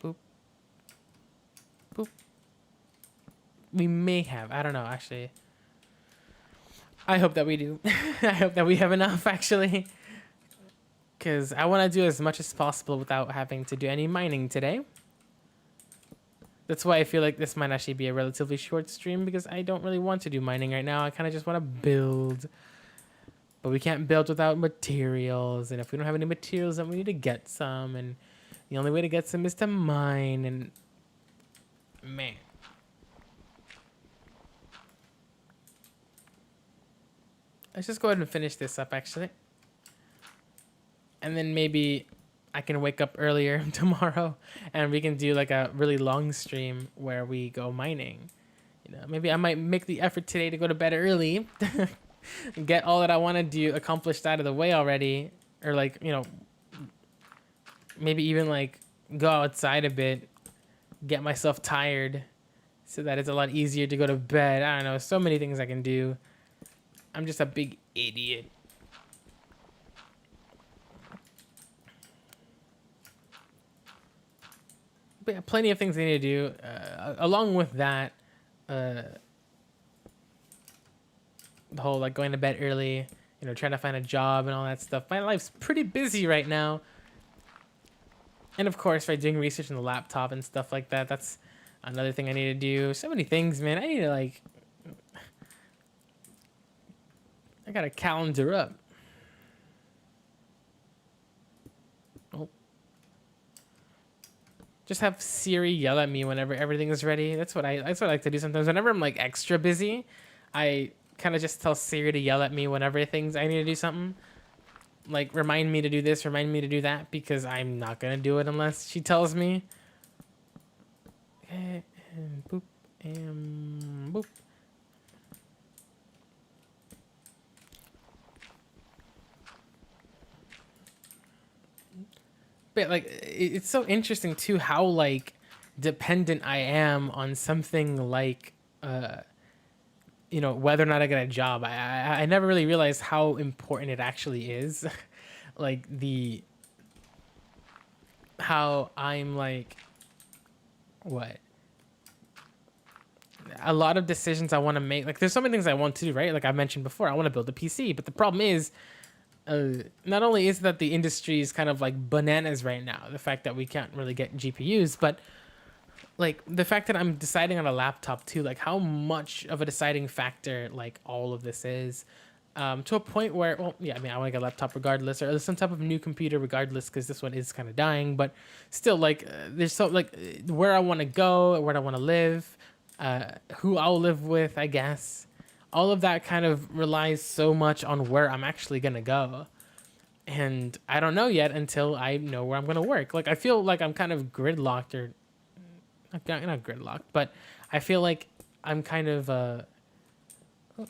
Boop. Boop. We may have. I don't know, actually. I hope that we do. I hope that we have enough, actually. Because I want to do as much as possible without having to do any mining today. That's why I feel like this might actually be a relatively short stream, because I don't really want to do mining right now. I kind of just want to build. But we can't build without materials. And if we don't have any materials, then we need to get some. And the only way to get some is to mine. And man. Let's just go ahead and finish this up, actually. And then maybe I can wake up earlier tomorrow and we can do like a really long stream where we go mining. You know, maybe I might make the effort today to go to bed early and get all that I want to do accomplished out of the way already. Or like, you know, maybe even like go outside a bit, get myself tired so that it's a lot easier to go to bed. I don't know, so many things I can do. I'm just a big idiot. But yeah, plenty of things I need to do. Along with that, the whole like going to bed early, you know, trying to find a job and all that stuff. My life's pretty busy right now. And of course, right, doing research on the laptop and stuff like that. That's another thing I need to do. So many things, man. I need to like... I gotta calendar up. Oh. Just have Siri yell at me whenever everything is ready. That's what I like to do sometimes. Whenever I'm like extra busy, I kind of just tell Siri to yell at me whenever I need to do something. Like remind me to do this, remind me to do that, because I'm not gonna do it unless she tells me. And boop and boop. But like, it's so interesting too how like dependent I am on something like you know, whether or not I get a job. I never really realized how important it actually is. Like the how I'm like what a lot of decisions I want to make. Like there's so many things I want to do, right? Like I mentioned before, I want to build a PC, but the problem is not only is that the industry is kind of like bananas right now, the fact that we can't really get GPUs, but like the fact that I'm deciding on a laptop too, like how much of a deciding factor like all of this is, to a point where, well, yeah, I mean, I want to get a laptop regardless, or some type of new computer regardless, because this one is kind of dying. But still, like, there's so like where I want to go, where I want to live, who I'll live with, I guess. All of that kind of relies so much on where I'm actually gonna go, and I don't know yet until I know where I'm gonna work. Like, I feel like I'm kind of gridlocked, or not gridlocked, but I feel like I'm kind of oh,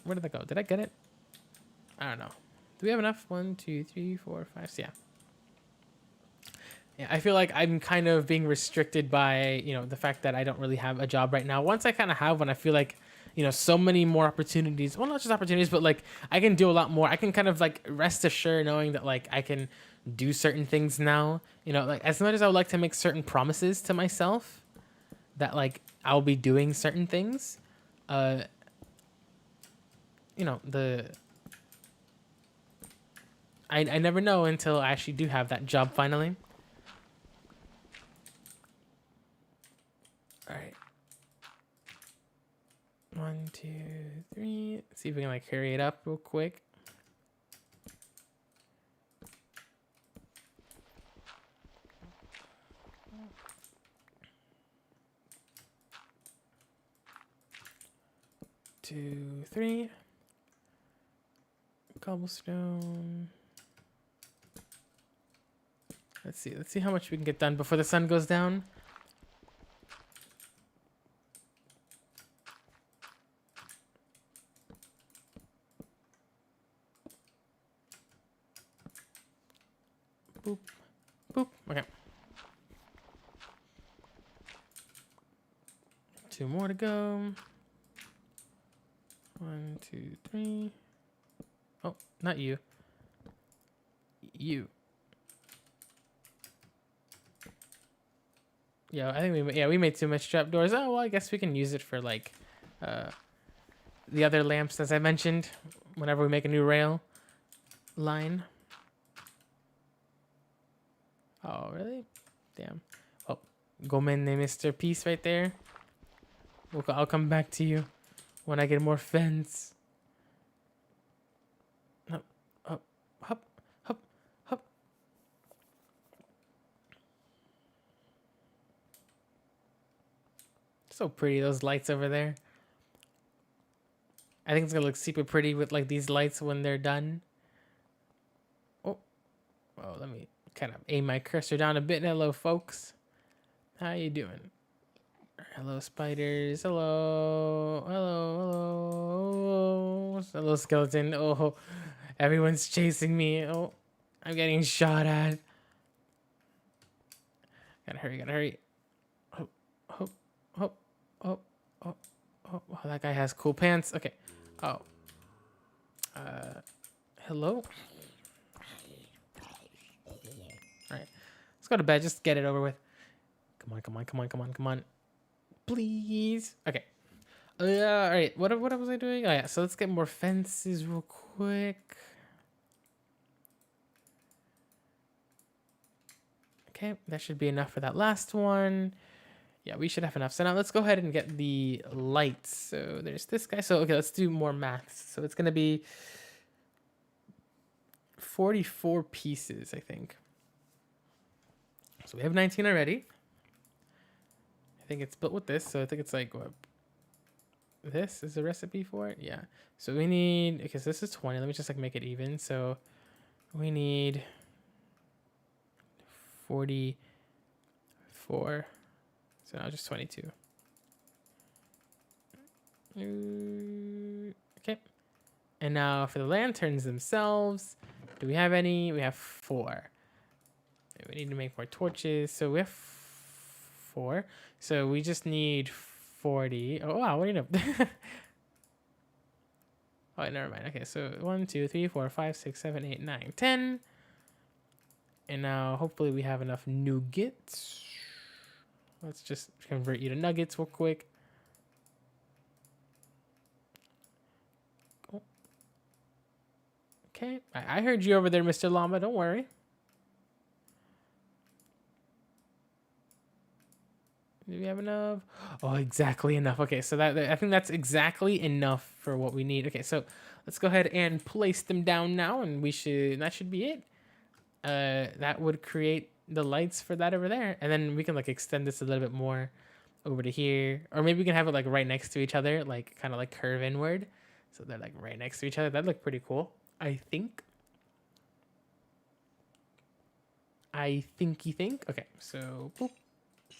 where did that go? Did I get it? I don't know. Do we have enough? 1, 2, 3, 4, 5. Yeah. Yeah, I feel like I'm kind of being restricted by, you know, the fact that I don't really have a job right now. Once I kind of have one, I feel like, you know, so many more opportunities. Well, not just opportunities, but like I can do a lot more. I can kind of like rest assured knowing that like I can do certain things now. You know, like as much as I would like to make certain promises to myself that like I'll be doing certain things, you know, I never know until I actually do have that job finally. All right. 1, 2, 3. Let's see if we can like hurry it up real quick. Two, 3. Cobblestone. Let's see. Let's see how much we can get done before the sun goes down. Boop. Boop. Okay. 2 more to go. 1, 2, 3. Oh, not you. You. Yeah, I think we made too much trapdoors. Oh well, I guess we can use it for like the other lamps, as I mentioned, whenever we make a new rail line. Oh really? Damn. Oh, Gomen Mr. Peace right there. I'll come back to you when I get more fence. Up, up, hop, hop, hop. So pretty, those lights over there. I think it's gonna look super pretty with like these lights when they're done. Oh, well, let me kind of aim my cursor down a bit. Hello, folks. How you doing? Hello, spiders. Hello, hello, hello. Hello, skeleton. Oh, everyone's chasing me. Oh, I'm getting shot at. Gotta hurry, gotta hurry. Oh, oh, oh, oh, oh, oh. Oh, that guy has cool pants. Okay. Oh. Hello? Alright. Let's go to bed. Just get it over with. Come on, come on, come on, come on, come on. Please. Okay. Alright. What was I doing? Oh, yeah. So let's get more fences real quick. Okay. That should be enough for that last one. Yeah, we should have enough. So now let's go ahead and get the lights. So there's this guy. So, okay, let's do more maths. So it's going to be 44 pieces, I think. So we have 19 already. I think it's built with this. So I think it's like, what? This is the recipe for it? Yeah. So we need, okay, so this is 20. Let me just like make it even. So we need 44. So now just 22. Okay. And now for the lanterns themselves, do we have any? We have 4. we need to make more torches. So we have 4. So we just need 40. Oh, wow. What do you know? Oh, never mind. Okay, so 1, 2, 3, 4, 5, 6, 7, 8, 9, 10. And now hopefully we have enough nuggets. Let's just convert you to nuggets real quick. Oh. Okay, I heard you over there, Mr. Llama. Don't worry. Do we have enough? Oh, exactly enough. Okay, so that I think that's exactly enough for what we need. Okay, so let's go ahead and place them down now, and that should be it. That would create the lights for that over there, and then we can like extend this a little bit more over to here, or maybe we can have it like right next to each other, like kind of like curve inward, so they're like right next to each other. That'd look pretty cool, I think. Okay, so boop,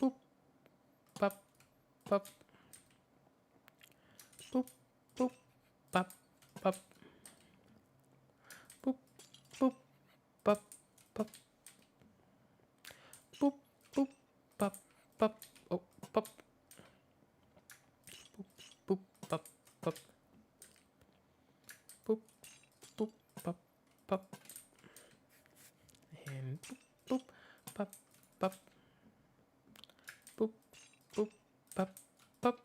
boop, pop, pop, boop, boop, pop, pop, boop, boop, pop, pop, boop, boop, pop, pop, oh, pop, boop, boop, pop, pop, boop, boop, pop, pop, and boop, boop, pop, pop, boop, boop, pop, pop,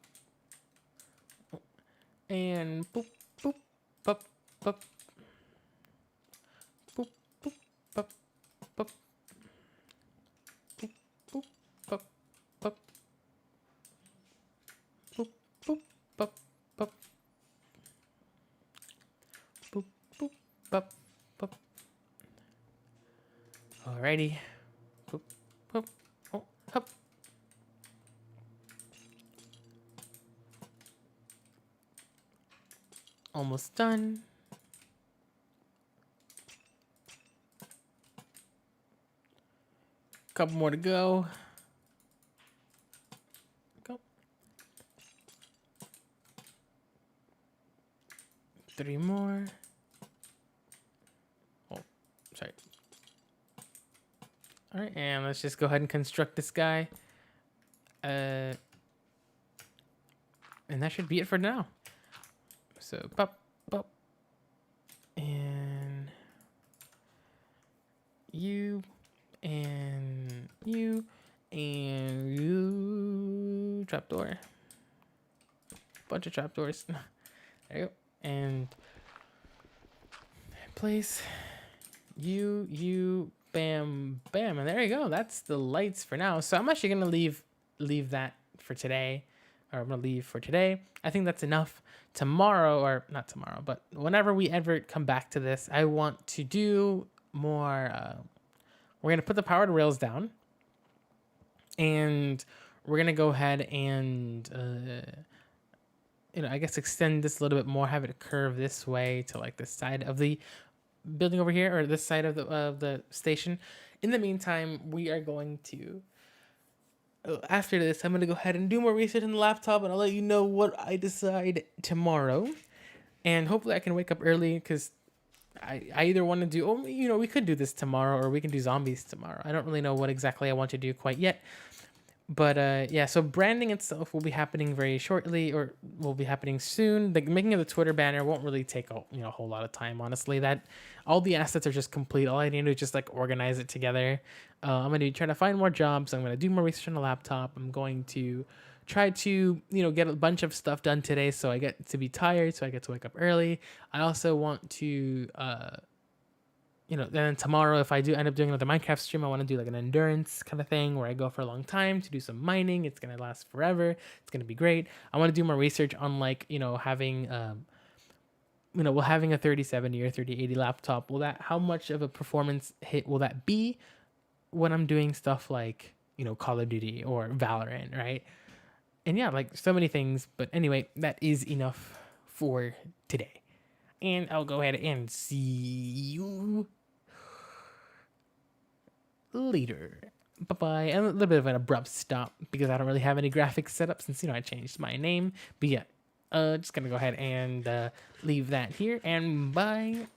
and boop, boop, pop, pop, boop, boop, pop, pop, boop, boop, pop, pop, boop, boop, pop, pop, boop, boop, pop, pop. Alrighty. Boop, boop, oh, hop. Almost done. Couple more to go. Go. 3 more. Oh, sorry. All right, and let's just go ahead and construct this guy. And that should be it for now. So pop, pop, and you, and you, and you. Trapdoor. Bunch of trapdoors. There you go. And place you, bam, bam, and there you go. That's the lights for now. So I'm actually gonna leave that for today, or I'm gonna leave for today. I think that's enough. Tomorrow, or not tomorrow, but whenever we ever come back to this, I want to do more. We're gonna put the powered rails down, and we're gonna go ahead and I guess extend this a little bit more, have it curve this way to like this side of the building over here, or this side of the station. In the meantime, we are going to, after this, I'm going to go ahead and do more research on the laptop, and I'll let you know what I decide tomorrow. And hopefully I can wake up early, because I either want to do, we could do this tomorrow, or we can do zombies tomorrow. I don't really know what exactly I want to do quite yet. But yeah, so branding itself will be happening very shortly, or will be happening soon. The making of the Twitter banner won't really take a whole lot of time, honestly. That all the assets are just complete. All I need to do is just like organize it together. I'm gonna be trying to find more jobs. I'm gonna do more research on the laptop. I'm going to try to get a bunch of stuff done today, so I get to be tired, so I get to wake up early. I also want to then tomorrow, if I do end up doing another Minecraft stream, I want to do like an endurance kind of thing where I go for a long time to do some mining. It's going to last forever. It's going to be great. I want to do more research on like, having, having a 3070 or 3080 laptop. How much of a performance hit will that be when I'm doing stuff like, Call of Duty or Valorant, right? And yeah, like so many things. But anyway, that is enough for today. And I'll go ahead and see you later. Bye-bye. And a little bit of an abrupt stop because I don't really have any graphics set up since, I changed my name. But yeah, just going to go ahead and leave that here. And bye-bye.